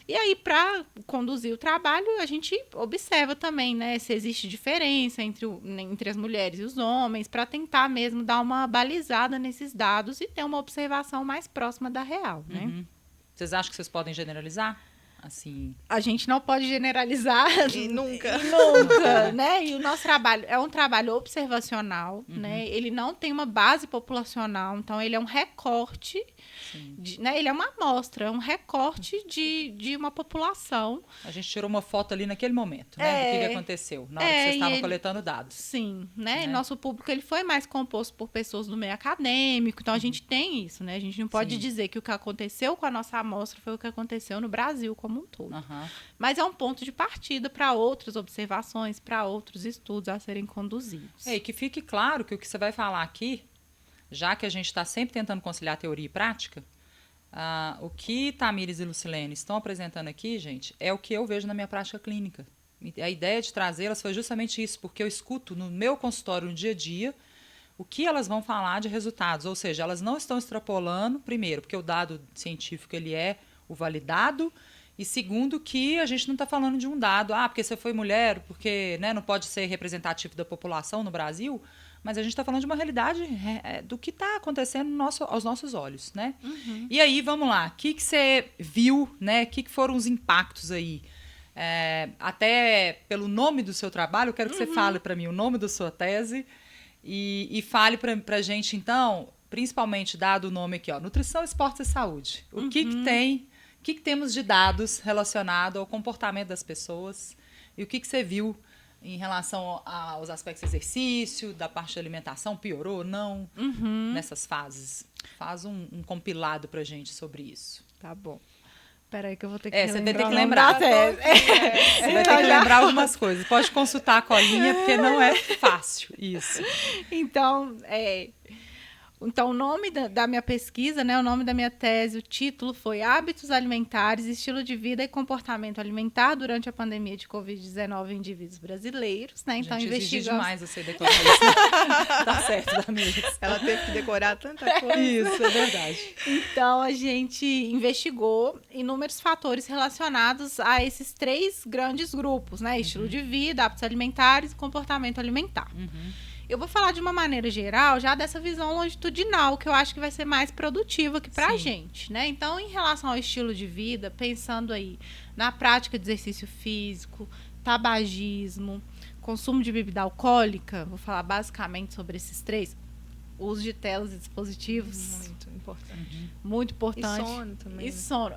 E aí, para conduzir o trabalho, a gente observa também, né, se existe diferença entre as mulheres e os homens, para tentar mesmo dar uma balizada nesses dados e ter uma observação mais próxima da real, né? Uhum. Vocês acham que vocês podem generalizar? Assim... A gente não pode generalizar nunca, né? E o nosso trabalho é um trabalho observacional, né? Ele não tem uma base populacional, então ele é um recorte, né? Ele é uma amostra, é um recorte de uma população. A gente tirou uma foto ali naquele momento, né? Do que aconteceu, na hora que vocês estavam coletando dados. Sim, né? Nosso público ele foi mais composto por pessoas do meio acadêmico, então a gente tem isso, né? A gente não pode dizer que o que aconteceu com a nossa amostra foi o que aconteceu no Brasil como um todo. Mas é um ponto de partida para outras observações, para outros estudos a serem conduzidos. E que fique claro que o que você vai falar aqui, já que a gente está sempre tentando conciliar teoria e prática, o que Tamires e Lucilene estão apresentando aqui, gente, é o que eu vejo na minha prática clínica. A ideia de trazê-las foi justamente isso, porque eu escuto no meu consultório no dia a dia o que elas vão falar de resultados, ou seja, elas não estão extrapolando, primeiro, porque o dado científico ele é o validado, e segundo, que a gente não está falando de um dado, porque você foi mulher, porque, né, não pode ser representativo da população no Brasil, mas a gente está falando de uma realidade do que está acontecendo aos nossos olhos, né? E aí, vamos lá, o que você viu, né? O que foram os impactos aí? Até pelo nome do seu trabalho, eu quero que você fale para mim o nome da sua tese e fale para a gente, então, principalmente dado o nome aqui, Nutrição, Esportes e Saúde. O que tem... O que temos de dados relacionados ao comportamento das pessoas e o que você viu em relação aos aspectos de exercício, da parte de alimentação, piorou ou não nessas fases? Faz um compilado pra gente sobre isso. Tá bom. Peraí que eu vou ter que você tem que lembrar. Você vai ter que lembrar algumas coisas. Pode consultar a colinha, porque não é fácil isso. Então, o nome da minha pesquisa, né, o nome da minha tese, o título foi Hábitos Alimentares, Estilo de Vida e Comportamento Alimentar durante a pandemia de Covid-19 em indivíduos brasileiros. Né? Então, investigamos demais você decorar isso. Tá certo, Tamires. Ela teve que decorar tanta coisa. Isso, é verdade. Então, a gente investigou inúmeros fatores relacionados a esses 3 grandes grupos, né? Estilo de vida, hábitos alimentares e comportamento alimentar. Eu vou falar de uma maneira geral, já dessa visão longitudinal, que eu acho que vai ser mais produtiva aqui pra gente, né? Então, em relação ao estilo de vida, pensando aí na prática de exercício físico, tabagismo, consumo de bebida alcoólica, vou falar basicamente sobre esses 3, uso de telas e dispositivos. Muito importante. Muito importante. E sono também. E sono,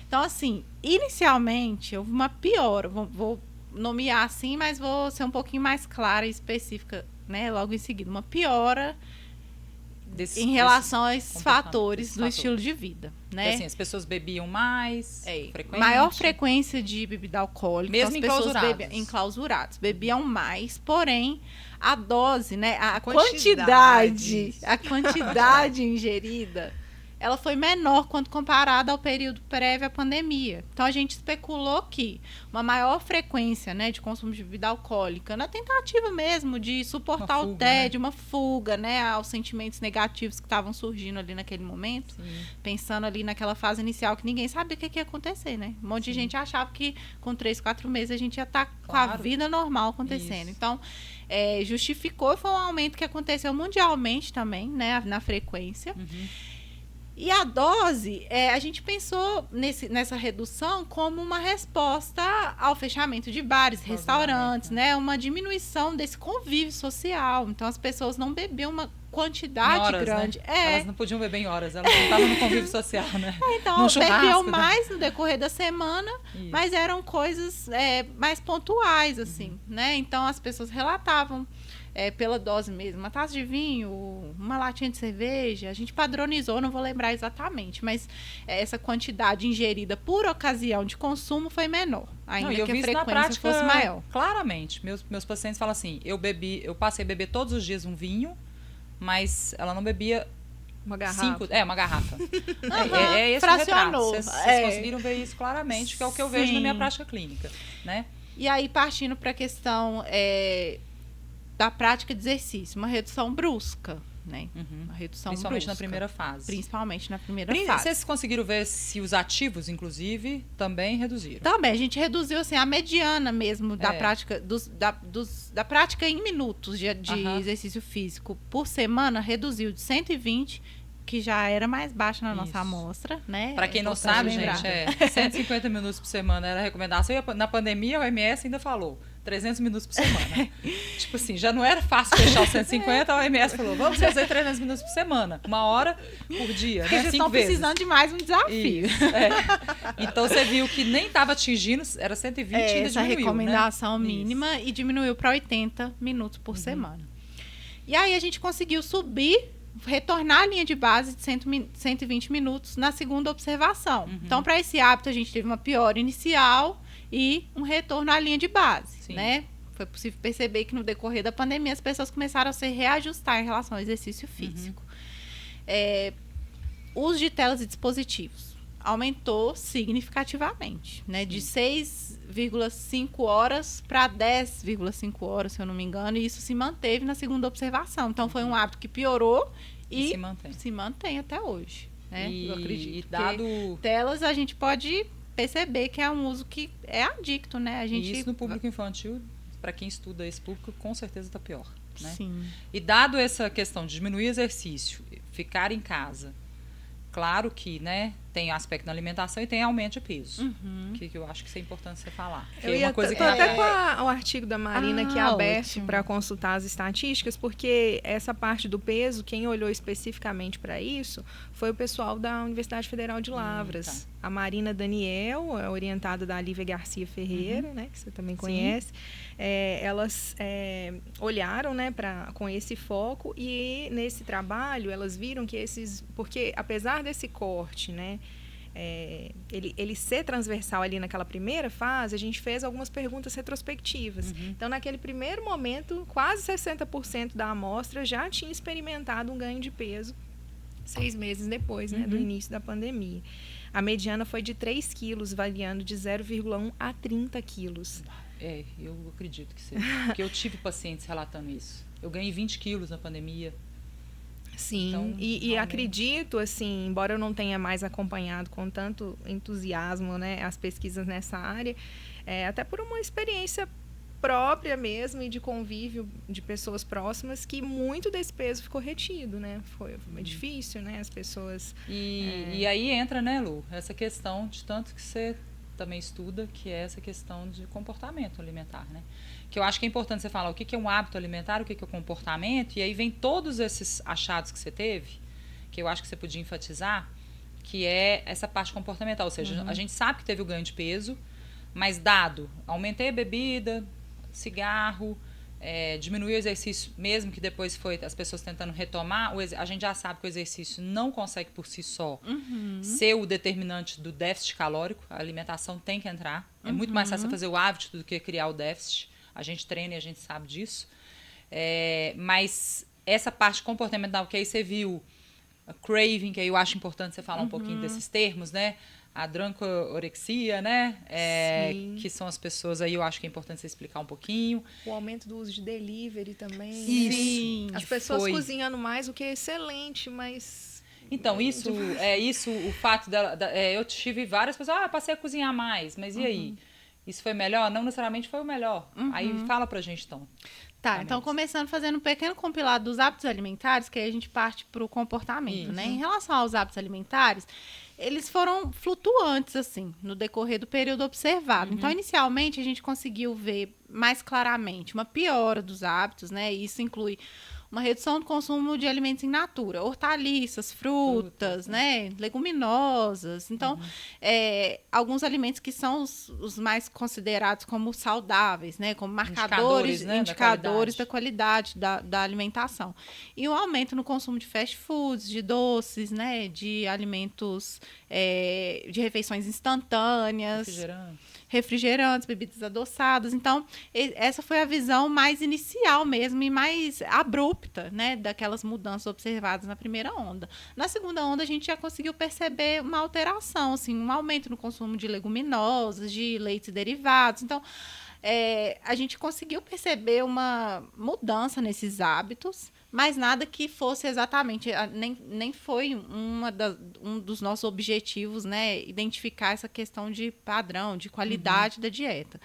Então, assim, inicialmente, houve uma piora, vou nomear assim, mas vou ser um pouquinho mais clara e específica, né, logo em seguida, uma piora em relação a esses fatores do estilo de vida, né? Porque, assim, as pessoas bebiam mais, maior frequência de bebida alcoólica, mesmo então as pessoas enclausurados, bebiam mais, porém a dose, né, a quantidade ingerida, ela foi menor quando comparada ao período prévio à pandemia. Então, a gente especulou que uma maior frequência, né, de consumo de bebida alcoólica, na tentativa mesmo de suportar o tédio, uma fuga, né, aos sentimentos negativos que estavam surgindo ali naquele momento, pensando ali naquela fase inicial que ninguém sabia o que ia acontecer, né? Um monte de gente achava que com 3, 4 meses a gente ia estar com a vida normal acontecendo. Isso. Então, justificou, foi um aumento que aconteceu mundialmente também, né, na frequência. E a dose, a gente pensou nessa redução como uma resposta ao fechamento de bares, restaurantes, né? Uma diminuição desse convívio social. Então, as pessoas não bebiam uma quantidade horas, grande. Né? É. Elas não podiam beber em horas, elas não estavam no convívio social, né? Então, bebiam né? mais no decorrer da semana, Isso. mas eram coisas mais pontuais, assim, né? Então, as pessoas relatavam pela dose mesmo, uma taça de vinho, uma latinha de cerveja, a gente padronizou, não vou lembrar exatamente, mas essa quantidade ingerida por ocasião de consumo foi menor, ainda não, que a frequência fosse maior. Claramente, meus pacientes falam assim, eu passei a beber todos os dias um vinho, mas ela não bebia uma garrafa. Uma garrafa. É esse fracionou. O retrato. Vocês conseguiram ver isso claramente, que é o que eu vejo na minha prática clínica, né? E aí, partindo para a questão da prática de exercício, uma redução brusca, né? Uma redução principalmente brusca, na primeira fase. Principalmente na primeira fase. Vocês conseguiram ver se os ativos, inclusive, também reduziram? Também, a gente reduziu assim, a mediana mesmo da prática da prática em minutos de exercício físico por semana, reduziu de 120, que já era mais baixa na nossa amostra, né? Para quem não sabe, lembrar. gente, 150 minutos por semana era a recomendação. E na pandemia, a OMS ainda falou 300 minutos por semana. Tipo assim, já não era fácil fechar os 150, a OMS falou, vamos fazer 300 minutos por semana. 1 hora por dia, né? 5 vezes. Vocês estão precisando de mais um desafio. Então, você viu que nem estava atingindo, era 120 e ainda essa diminuiu, recomendação né? mínima e diminuiu para 80 minutos por semana. E aí, a gente conseguiu retornar à linha de base de 120 minutos na segunda observação. Então, para esse hábito, a gente teve uma piora inicial e um retorno à linha de base, né? Foi possível perceber que no decorrer da pandemia as pessoas começaram a se reajustar em relação ao exercício físico. Uso de telas e dispositivos aumentou significativamente, né? De 6,5 horas para 10,5 horas, se eu não me engano, e isso se manteve na segunda observação. Então, foi um hábito que piorou e se mantém até hoje, né? Eu acredito. E dado telas, a gente pode perceber que é um uso que é adicto, né? E isso no público infantil, para quem estuda esse público, com certeza está pior, né? Sim. E dado essa questão de diminuir exercício, ficar em casa, claro que, né, tem aspecto na alimentação e tem aumento de peso, que eu acho que isso é importante você falar. Eu ia até com o artigo da Marina aqui aberto para consultar as estatísticas, porque essa parte do peso, quem olhou especificamente para isso, foi o pessoal da Universidade Federal de Lavras. A Marina Daniel, orientada da Lívia Garcia Ferreira, né, que você também conhece. Elas olharam, né, com esse foco, e nesse trabalho elas viram que porque apesar desse corte, né, ele ser transversal ali naquela primeira fase, a gente fez algumas perguntas retrospectivas. Então, naquele primeiro momento, quase 60% da amostra já tinha experimentado um ganho de peso 6 meses depois, né, do início da pandemia. A mediana foi de 3 quilos, variando de 0,1 a 30 quilos. Eu acredito que seja. Porque eu tive pacientes relatando isso. Eu ganhei 20 quilos na pandemia. Sim, então, e acredito, assim, embora eu não tenha mais acompanhado com tanto entusiasmo, né, as pesquisas nessa área, até por uma experiência própria mesmo e de convívio de pessoas próximas, que muito desse peso ficou retido, né? Foi difícil, né? As pessoas... E aí entra, né, Lu, essa questão de tanto que você também estuda, que é essa questão de comportamento alimentar, né? Que eu acho que é importante você falar o que é um hábito alimentar, o que é o comportamento, e aí vem todos esses achados que você teve, que eu acho que você podia enfatizar, que é essa parte comportamental, ou seja, a gente sabe que teve o ganho de peso, mas aumentei a bebida, cigarro, diminuir o exercício, mesmo que depois foi as pessoas tentando retomar, a gente já sabe que o exercício não consegue por si só ser o determinante do déficit calórico, a alimentação tem que entrar, é muito mais fácil fazer o hábito do que criar o déficit, a gente treina e a gente sabe disso, mas essa parte comportamental que aí você viu, a craving, que aí eu acho importante você falar um pouquinho desses termos, né? A drancorexia, né? Que são as pessoas aí, eu acho que é importante você explicar um pouquinho. O aumento do uso de delivery também. Sim. As pessoas cozinhando mais, o que é excelente, mas... Então, o fato eu tive várias pessoas, passei a cozinhar mais, mas e aí? Isso foi melhor? Não necessariamente foi o melhor. Aí fala pra gente, então. Tá, então começando fazendo um pequeno compilado dos hábitos alimentares, que aí a gente parte para o comportamento, né? Em relação aos hábitos alimentares, eles foram flutuantes, assim, no decorrer do período observado. Então, inicialmente, a gente conseguiu ver mais claramente uma piora dos hábitos, né? Isso inclui uma redução do consumo de alimentos in natura, hortaliças, frutas, né, leguminosas. Então, alguns alimentos que são os mais considerados como saudáveis, né, como indicadores da qualidade da alimentação. E um aumento no consumo de fast foods, de doces, né, de alimentos, de refeições instantâneas, refrigerantes, bebidas adoçadas. Então, essa foi a visão mais inicial mesmo e mais abrupta, né, daquelas mudanças observadas na primeira onda. Na segunda onda, a gente já conseguiu perceber uma alteração, assim, um aumento no consumo de leguminosas, de leites e derivados. Então, a gente conseguiu perceber uma mudança nesses hábitos, mas nada que fosse exatamente, nem foi um dos nossos objetivos, né, identificar essa questão de padrão, de qualidade da dieta.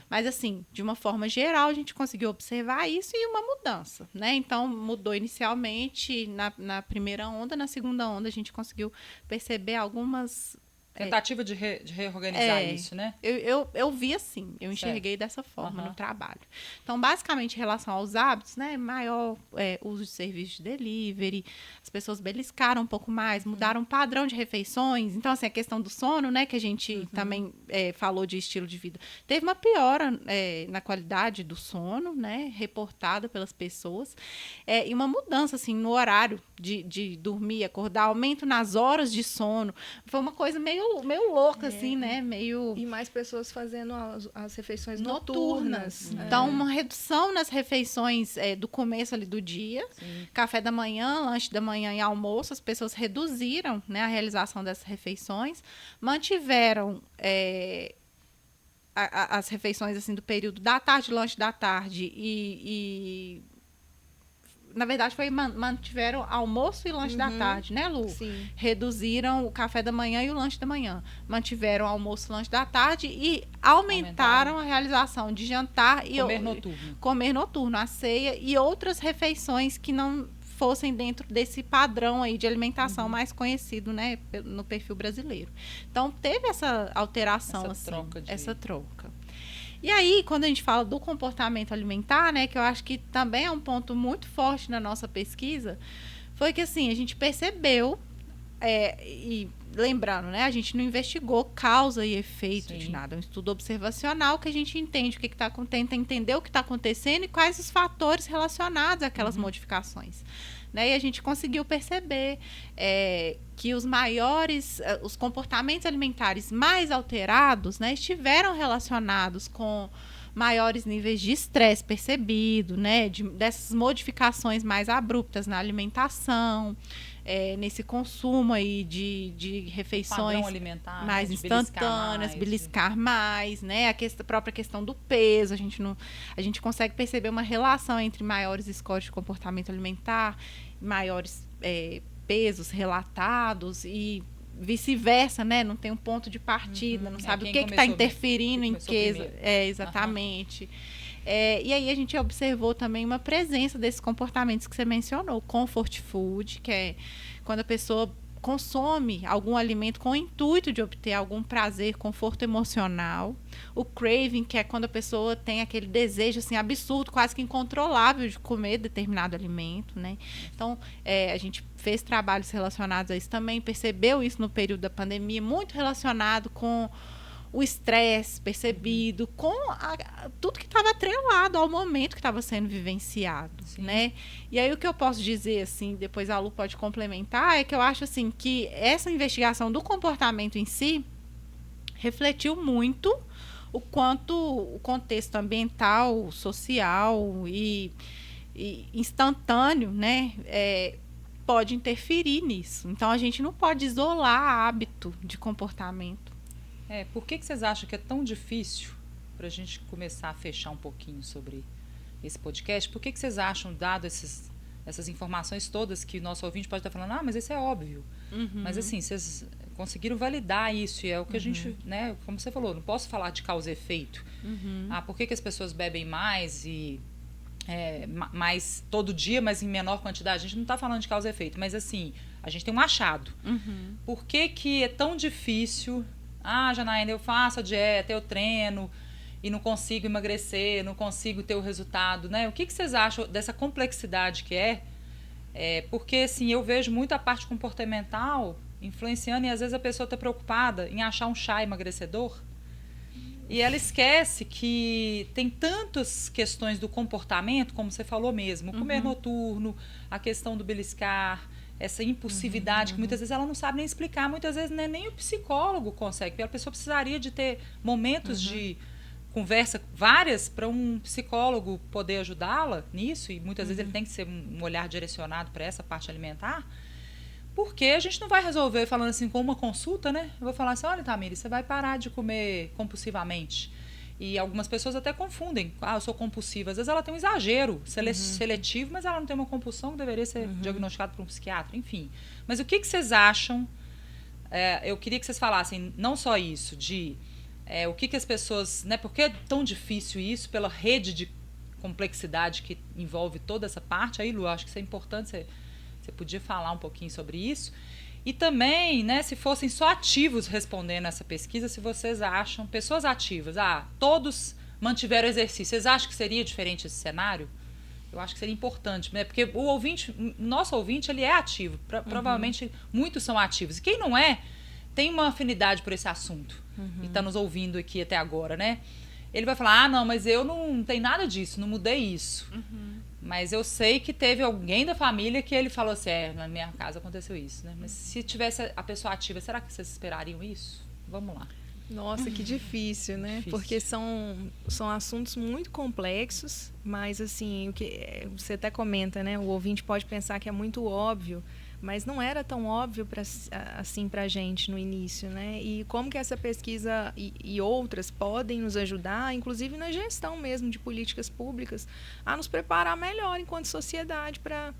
Mas, assim, de uma forma geral, a gente conseguiu observar isso e uma mudança, né? Então, mudou inicialmente na primeira onda, na segunda onda a gente conseguiu perceber algumas... Tentativa de reorganizar isso, né? Eu vi assim, eu enxerguei dessa forma no trabalho. Então, basicamente, em relação aos hábitos, né, maior uso de serviços de delivery, as pessoas beliscaram um pouco mais, mudaram o padrão de refeições. Então, assim, a questão do sono, né, que a gente também falou de estilo de vida, teve uma piora na qualidade do sono, né, reportada pelas pessoas, e uma mudança, assim, no horário de dormir, acordar, aumento nas horas de sono. Foi uma coisa meio louca, assim, né? E mais pessoas fazendo as refeições noturnas. Então, uma redução nas refeições do começo ali do dia. Sim. Café da manhã, lanche da manhã e almoço. As pessoas reduziram, né, a realização dessas refeições. Mantiveram as refeições, assim, do período da tarde, lanche da tarde na verdade, mantiveram almoço e lanche da tarde, né, Lu? Sim. Reduziram o café da manhã e o lanche da manhã. Mantiveram almoço e lanche da tarde e aumentaram a realização de jantar e comer noturno, a ceia e outras refeições que não fossem dentro desse padrão aí de alimentação mais conhecido, né, no perfil brasileiro. Então, teve essa alteração, essa troca. E aí, quando a gente fala do comportamento alimentar, né, que eu acho que também é um ponto muito forte na nossa pesquisa, foi que, assim, a gente percebeu, e lembrando, né, a gente não investigou causa e efeito de nada, é um estudo observacional que a gente entende o que está acontecendo, tenta entender o que está acontecendo e quais os fatores relacionados àquelas modificações. Né? E a gente conseguiu perceber que os comportamentos alimentares mais alterados, né, estiveram relacionados com maiores níveis de estresse percebido, né, dessas modificações mais abruptas na alimentação, nesse consumo aí de refeições mais instantâneas, beliscar mais, né, a própria questão do peso, a gente consegue perceber uma relação entre maiores scores de comportamento alimentar, maiores pesos relatados e vice-versa, né? Não tem um ponto de partida, não sabe o que está interferindo em que. Exatamente. E aí a gente observou também uma presença desses comportamentos que você mencionou. Comfort food, que é quando a pessoa consome algum alimento com o intuito de obter algum prazer, conforto emocional. O craving, que é quando a pessoa tem aquele desejo assim, absurdo, quase que incontrolável de comer determinado alimento, né? Então, a gente fez trabalhos relacionados a isso também, percebeu isso no período da pandemia, muito relacionado com o estresse percebido, com tudo que estava atrelado ao momento que estava sendo vivenciado, né? E aí o que eu posso dizer, assim, depois a Lu pode complementar, é que eu acho, assim, que essa investigação do comportamento em si refletiu muito o quanto o contexto ambiental, social e instantâneo, né, pode interferir nisso. Então, a gente não pode isolar hábito de comportamento. Por que vocês acham que é tão difícil, para a gente começar a fechar um pouquinho sobre esse podcast, por que vocês acham, dado essas informações todas que o nosso ouvinte pode estar falando, mas isso é óbvio. Mas assim, vocês conseguiram validar isso, e é o que a gente, né, como você falou, não posso falar de causa e efeito. Por que as pessoas bebem mais e mais todo dia, mas em menor quantidade? A gente não está falando de causa e efeito, mas assim, a gente tem um achado. Por que é tão difícil... Janaína, eu faço a dieta, eu treino, e não consigo emagrecer, não consigo ter o resultado, né? O que vocês acham dessa complexidade que é? Porque, assim, eu vejo muito a parte comportamental influenciando e às vezes a pessoa está preocupada em achar um chá emagrecedor e ela esquece que tem tantas questões do comportamento, como você falou mesmo, o comer noturno, a questão do beliscar, essa impulsividade que muitas vezes ela não sabe nem explicar, muitas vezes nem o psicólogo consegue, porque a pessoa precisaria de ter momentos de conversa várias para um psicólogo poder ajudá-la nisso, e muitas vezes ele tem que ser um olhar direcionado para essa parte alimentar, porque a gente não vai resolver falando assim com uma consulta, né? Eu vou falar assim, olha, Tamires, você vai parar de comer compulsivamente. E algumas pessoas até confundem. Eu sou compulsiva. Às vezes ela tem um exagero seletivo, mas ela não tem uma compulsão que deveria ser diagnosticada por um psiquiatra. Enfim. Mas o que vocês acham? Eu queria que vocês falassem não só isso, de o que as pessoas... Né, por que é tão difícil isso? Pela rede de complexidade que envolve toda essa parte. Aí, Lu, acho que isso é importante você podia falar um pouquinho sobre isso. E também, né, se fossem só ativos respondendo essa pesquisa, se vocês acham, pessoas ativas, todos mantiveram exercício, vocês acham que seria diferente esse cenário? Eu acho que seria importante, né? Porque o nosso ouvinte, ele é ativo, provavelmente muitos são ativos. E quem não é, tem uma afinidade por esse assunto e está nos ouvindo aqui até agora, né? Ele vai falar, não, mas eu não tenho nada disso, não mudei isso. Mas eu sei que teve alguém da família que ele falou assim, na minha casa aconteceu isso, né? Mas se tivesse a pessoa ativa, será que vocês esperariam isso? Vamos lá. Nossa, que difícil, né? Difícil. Porque são assuntos muito complexos, mas assim, o que você até comenta, né? O ouvinte pode pensar que é muito óbvio, mas não era tão óbvio assim para a gente no início, né? E como que essa pesquisa e outras podem nos ajudar, inclusive na gestão mesmo de políticas públicas, a nos preparar melhor enquanto sociedade para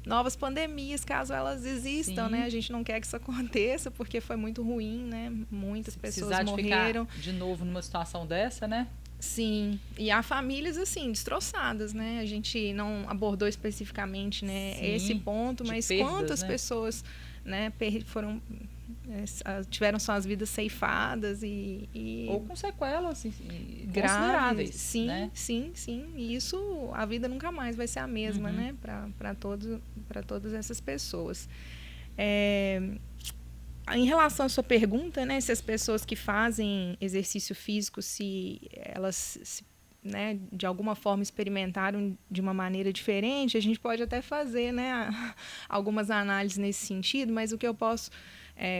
novas pandemias, caso elas existam, né? A gente não quer que isso aconteça, porque foi muito ruim, né? Muitas pessoas morreram. Ficar de novo numa situação dessa, né? Sim, e há famílias assim destroçadas, né? A gente não abordou especificamente, né, esse ponto, mas perdas, quantas pessoas, né, tiveram suas vidas ceifadas ou com sequelas graves, sim, né? sim. E isso, a vida nunca mais vai ser a mesma, né, para todas essas pessoas. Em relação à sua pergunta, né, se as pessoas que fazem exercício físico, se elas, né, de alguma forma experimentaram de uma maneira diferente, a gente pode até fazer, né, algumas análises nesse sentido, mas o que eu posso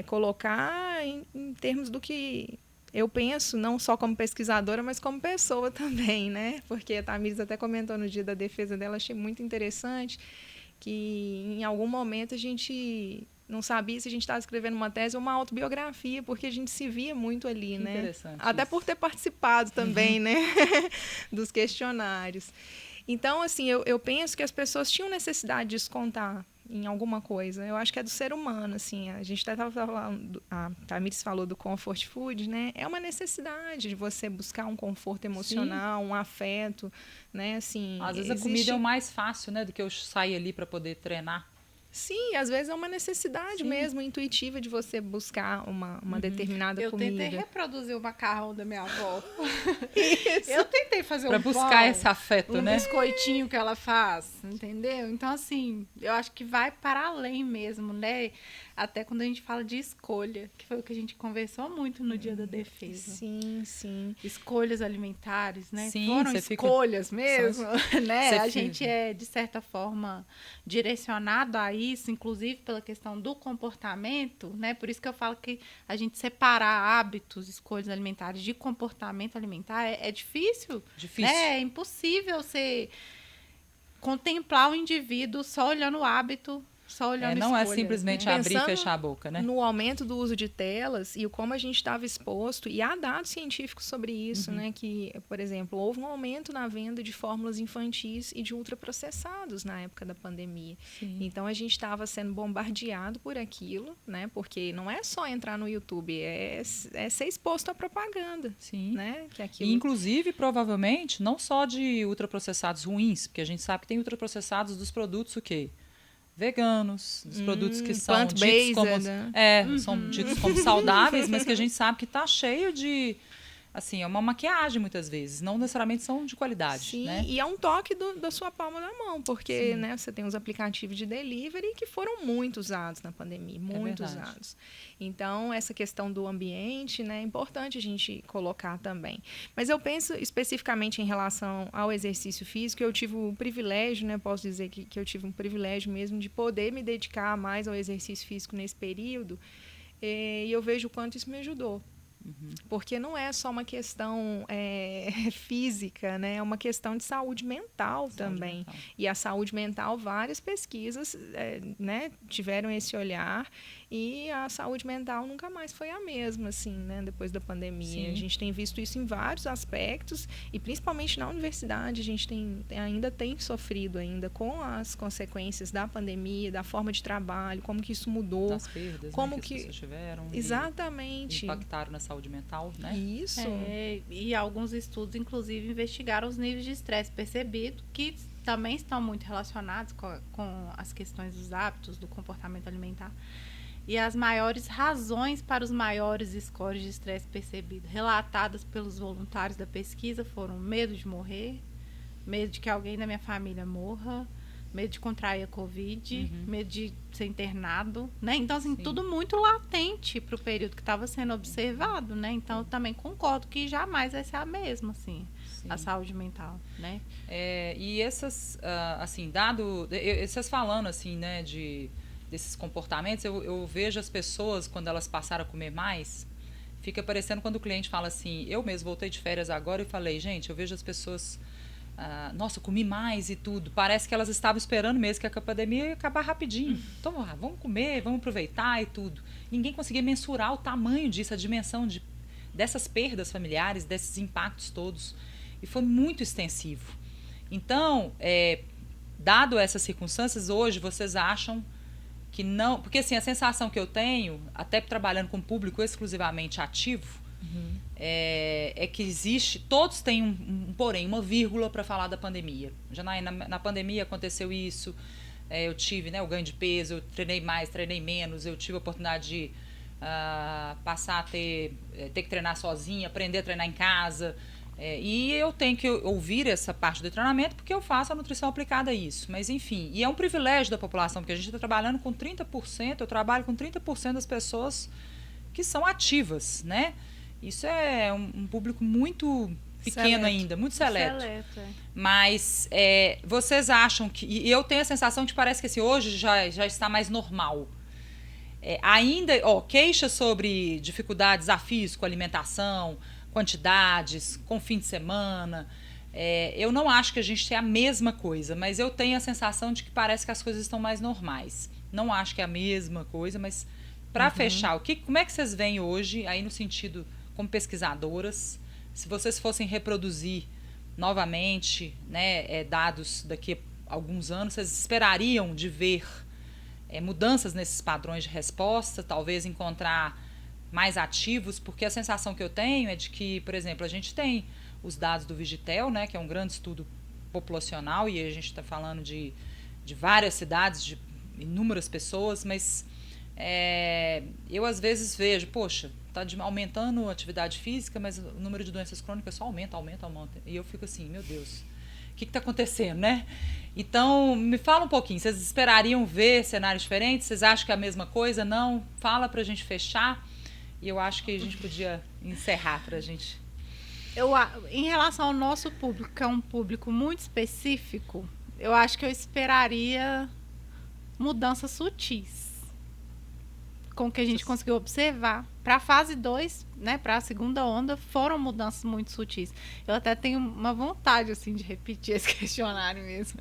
colocar em termos do que eu penso, não só como pesquisadora, mas como pessoa também, né? Porque a Tamires até comentou no dia da defesa dela, achei muito interessante, que em algum momento a gente não sabia se a gente estava escrevendo uma tese ou uma autobiografia, porque a gente se via muito ali, que né? Interessante. Até por ter participado também, né? dos questionários. Então, assim, eu penso que as pessoas tinham necessidade de descontar em alguma coisa. Eu acho que é do ser humano, assim. A gente estava falando, a Tamires falou do comfort food, né? É uma necessidade de você buscar um conforto emocional, um afeto, né? Assim, às vezes a comida é o mais fácil, né? Do que eu sair ali para poder treinar. Sim, às vezes é uma necessidade mesmo, intuitiva, de você buscar uma determinada comida. Eu tentei reproduzir o macarrão da minha avó. Isso. Eu tentei fazer pra buscar esse afeto, né? Um biscoitinho que ela faz, entendeu? Então, assim, eu acho que vai para além mesmo, né? Até quando a gente fala de escolha, que foi o que a gente conversou muito no dia da defesa. Sim. Escolhas alimentares, né? Sim, foram escolhas mesmo, né? A gente é, de certa forma, direcionado a isso, inclusive pela questão do comportamento, né? Por isso que eu falo que a gente separar hábitos, escolhas alimentares de comportamento alimentar é difícil. Difícil. Né? É impossível você contemplar o indivíduo só olhando o hábito, só olhando não escolhas, é simplesmente né? abrir e fechar a boca, né? No aumento do uso de telas e como a gente estava exposto, e há dados científicos sobre isso, né? Que, por exemplo, houve um aumento na venda de fórmulas infantis e de ultraprocessados na época da pandemia. Sim. Então, a gente estava sendo bombardeado por aquilo, né? Porque não é só entrar no YouTube, é ser exposto à propaganda. Sim. Né? Que aquilo... E, inclusive, provavelmente, não só de ultraprocessados ruins, porque a gente sabe que tem ultraprocessados dos produtos o quê? Veganos, dos produtos que são ditos como, são ditos como saudáveis, mas que a gente sabe que está cheio de assim, é uma maquiagem muitas vezes, não necessariamente são de qualidade. Sim, né? E é um toque da sua palma da mão, porque né, você tem os aplicativos de delivery que foram muito usados na pandemia, muito usados. Então, essa questão do ambiente, né, é importante a gente colocar também. Mas eu penso especificamente em relação ao exercício físico, eu tive o privilégio, né, posso dizer que eu tive um privilégio mesmo de poder me dedicar mais ao exercício físico nesse período, e eu vejo o quanto isso me ajudou. Porque não é só uma questão física, né? É uma questão de saúde mental também. Mental. E a saúde mental, várias pesquisas né, tiveram esse olhar, e a saúde mental nunca mais foi a mesma, assim, né, depois da pandemia. Sim. A gente tem visto isso em vários aspectos, e principalmente na universidade, a gente ainda tem sofrido ainda com as consequências da pandemia, da forma de trabalho, como que isso mudou. Das perdas, como né, que as pessoas tiveram. Exatamente. E impactaram na saúde mental, né? Isso. E alguns estudos, inclusive, investigaram os níveis de estresse percebido, que também estão muito relacionados com as questões dos hábitos, do comportamento alimentar. E as maiores razões para os maiores scores de estresse percebido relatadas pelos voluntários da pesquisa foram medo de morrer, medo de que alguém da minha família morra, medo de contrair a Covid, medo de ser internado, né? Então, assim, tudo muito latente para o período que estava sendo observado, né? Então, eu também concordo que jamais vai ser a mesma, assim, a saúde mental, né? E essas, assim, vocês falando, assim, né, desses comportamentos, eu vejo as pessoas, quando elas passaram a comer mais, fica parecendo quando o cliente fala assim, eu mesmo voltei de férias agora e falei, gente, eu vejo as pessoas... nossa, comi mais e tudo. Parece que elas estavam esperando mesmo que a pandemia ia acabar rapidinho. Então, vamos comer, vamos aproveitar e tudo. Ninguém conseguia mensurar o tamanho disso, a dimensão dessas perdas familiares, desses impactos todos. E foi muito extensivo. Então, dado essas circunstâncias, hoje vocês acham que não... Porque, assim, a sensação que eu tenho, até trabalhando com público exclusivamente ativo, é que existe, todos têm porém, uma vírgula para falar da pandemia. Já na pandemia aconteceu isso, eu tive, né, o ganho de peso, eu treinei mais, treinei menos, eu tive a oportunidade de passar a ter que treinar sozinha, aprender a treinar em casa, e eu tenho que ouvir essa parte do treinamento porque eu faço a nutrição aplicada a isso. Mas, enfim, e é um privilégio da população, porque a gente está trabalhando com 30%, eu trabalho com 30% das pessoas que são ativas, né? Isso é um público muito pequeno ainda, muito seleto. Mas vocês acham que... E eu tenho a sensação de que parece que assim, hoje já está mais normal. Ainda, queixas sobre dificuldades, desafios com alimentação, quantidades, com fim de semana. Eu não acho que a gente tenha a mesma coisa, mas eu tenho a sensação de que parece que as coisas estão mais normais. Não acho que é a mesma coisa, mas para fechar, como é que vocês veem hoje, aí no sentido... como pesquisadoras, se vocês fossem reproduzir novamente, né, dados daqui a alguns anos, vocês esperariam de ver mudanças nesses padrões de resposta, talvez encontrar mais ativos, porque a sensação que eu tenho é de que, por exemplo, a gente tem os dados do Vigitel, né, que é um grande estudo populacional, e a gente está falando de várias cidades, de inúmeras pessoas, mas eu às vezes vejo, poxa, está aumentando a atividade física, mas o número de doenças crônicas só aumenta. E eu fico assim, meu Deus, o que está acontecendo, né? Então, me fala um pouquinho, vocês esperariam ver cenários diferentes? Vocês acham que é a mesma coisa? Não? Fala para a gente fechar, e eu acho que a gente podia encerrar para a gente. Em relação ao nosso público, que é um público muito específico, eu acho que eu esperaria mudanças sutis, com o que a gente conseguiu observar. Para a fase 2, né, para a segunda onda, foram mudanças muito sutis. Eu até tenho uma vontade assim, de repetir esse questionário mesmo,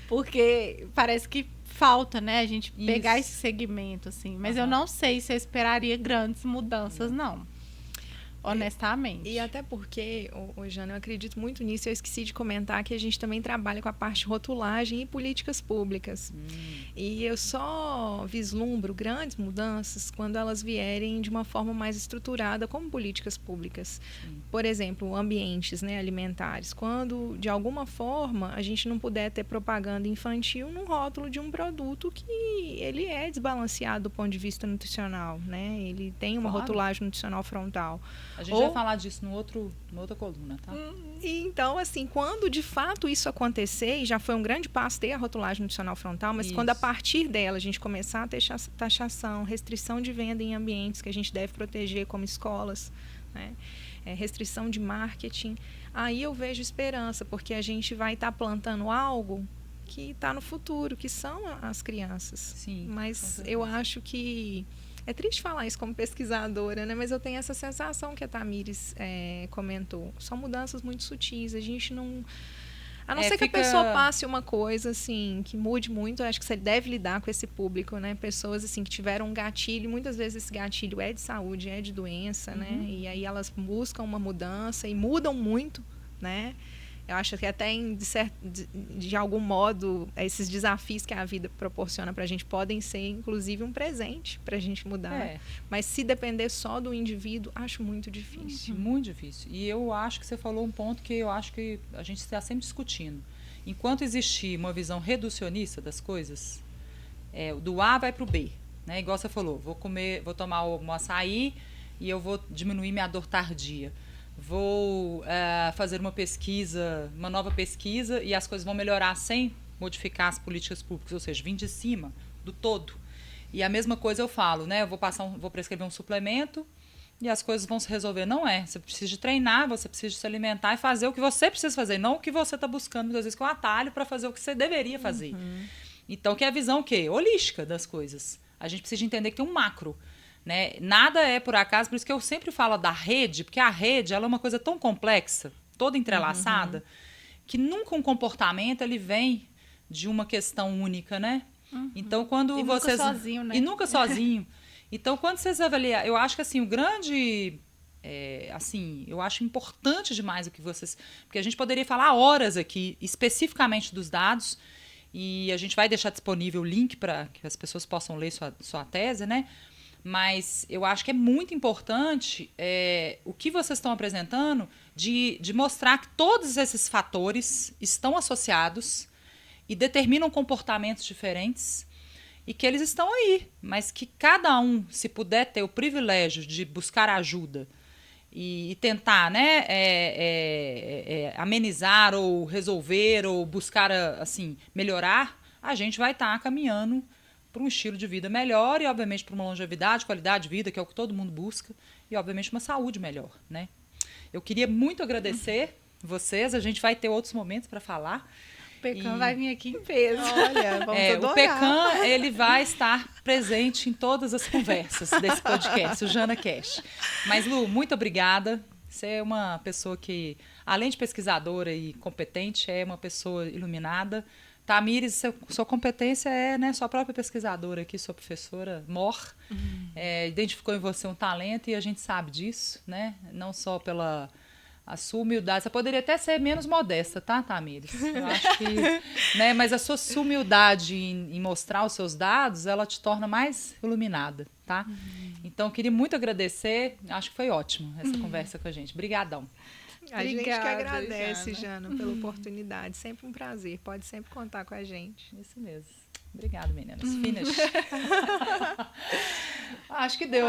porque parece que falta, né, a gente pegar esse segmento. Assim. Mas eu não sei se eu esperaria grandes mudanças, não. Honestamente. E até porque, Jana, eu acredito muito nisso. Eu esqueci de comentar que a gente também trabalha com a parte de rotulagem e políticas públicas. E eu só vislumbro grandes mudanças quando elas vierem de uma forma mais estruturada como políticas públicas. Por exemplo, ambientes, né, alimentares. Quando, de alguma forma, a gente não puder ter propaganda infantil num rótulo de um produto que ele é desbalanceado do ponto de vista nutricional, né? Ele tem uma rotulagem nutricional frontal. A gente vai falar disso numa outra coluna, tá? E então, assim, quando de fato isso acontecer, e já foi um grande passo ter a rotulagem nutricional frontal, mas quando a partir dela a gente começar a ter taxação, restrição de venda em ambientes que a gente deve proteger, como escolas, né? Restrição de marketing, aí eu vejo esperança, porque a gente vai estar plantando algo que está no futuro, que são as crianças. Sim, mas eu acho que é triste falar isso como pesquisadora, né? Mas eu tenho essa sensação que a Tamires comentou. São mudanças muito sutis. A gente não... A não ser que a pessoa passe uma coisa, assim, que mude muito, eu acho que você deve lidar com esse público, né? Pessoas, assim, que tiveram um gatilho, muitas vezes esse gatilho é de saúde, é de doença, né? E aí elas buscam uma mudança e mudam muito, né? Eu acho que até de algum modo esses desafios que a vida proporciona para a gente podem ser inclusive um presente para a gente mudar. Mas se depender só do indivíduo, acho muito difícil. Muito difícil. E eu acho que você falou um ponto que eu acho que a gente está sempre discutindo. Enquanto existir uma visão reducionista das coisas, do A vai para o B, né? Igual você falou, vou tomar um açaí e eu vou diminuir minha dor tardia. Vou fazer uma nova pesquisa e as coisas vão melhorar sem modificar as políticas públicas, ou seja, vim de cima do todo. E a mesma coisa eu falo, né? Eu vou prescrever um suplemento e as coisas vão se resolver. Não é. Você precisa de treinar, você precisa de se alimentar e fazer o que você precisa fazer, não o que você está buscando, muitas vezes, que é um atalho para fazer o que você deveria fazer. Então, que é a visão o quê? Holística das coisas. A gente precisa entender que tem um macro. Né? Nada é por acaso, por isso que eu sempre falo da rede, porque a rede ela é uma coisa tão complexa, toda entrelaçada, que nunca um comportamento ele vem de uma questão única, né? Então, quando vocês... Nunca sozinho, né? E nunca sozinho. Então, quando vocês avaliam... Eu acho que, assim, o grande... eu acho importante demais o que vocês... Porque a gente poderia falar horas aqui, especificamente dos dados, e a gente vai deixar disponível o link para que as pessoas possam ler sua tese, né? Mas eu acho que é muito importante o que vocês estão apresentando de mostrar que todos esses fatores estão associados e determinam comportamentos diferentes e que eles estão aí, mas que cada um, se puder ter o privilégio de buscar ajuda e tentar, né, amenizar ou resolver ou buscar assim, melhorar, a gente vai estar caminhando para um estilo de vida melhor e, obviamente, para uma longevidade, qualidade de vida, que é o que todo mundo busca, e, obviamente, uma saúde melhor, né? Eu queria muito agradecer vocês, a gente vai ter outros momentos para falar. O Pecan vai vir aqui em peso. Olha, vamos adorar. O Pecan, ele vai estar presente em todas as conversas desse podcast, o Jana Cash. Mas, Lu, muito obrigada. Você é uma pessoa que, além de pesquisadora e competente, é uma pessoa iluminada. Tamires, sua competência é, né, sua própria pesquisadora aqui, sua professora Mor, identificou em você um talento e a gente sabe disso, né? Não só pela a sua humildade. Você poderia até ser menos modesta, tá, Tamires? Eu acho que, né, mas a sua humildade em mostrar os seus dados, ela te torna mais iluminada, tá? Então, queria muito agradecer. Acho que foi ótimo essa conversa com a gente. Obrigadão. A gente que agradece, Jana, pela oportunidade. Sempre um prazer. Pode sempre contar com a gente. Isso mesmo. Obrigada, meninas. Finish. Acho que deu.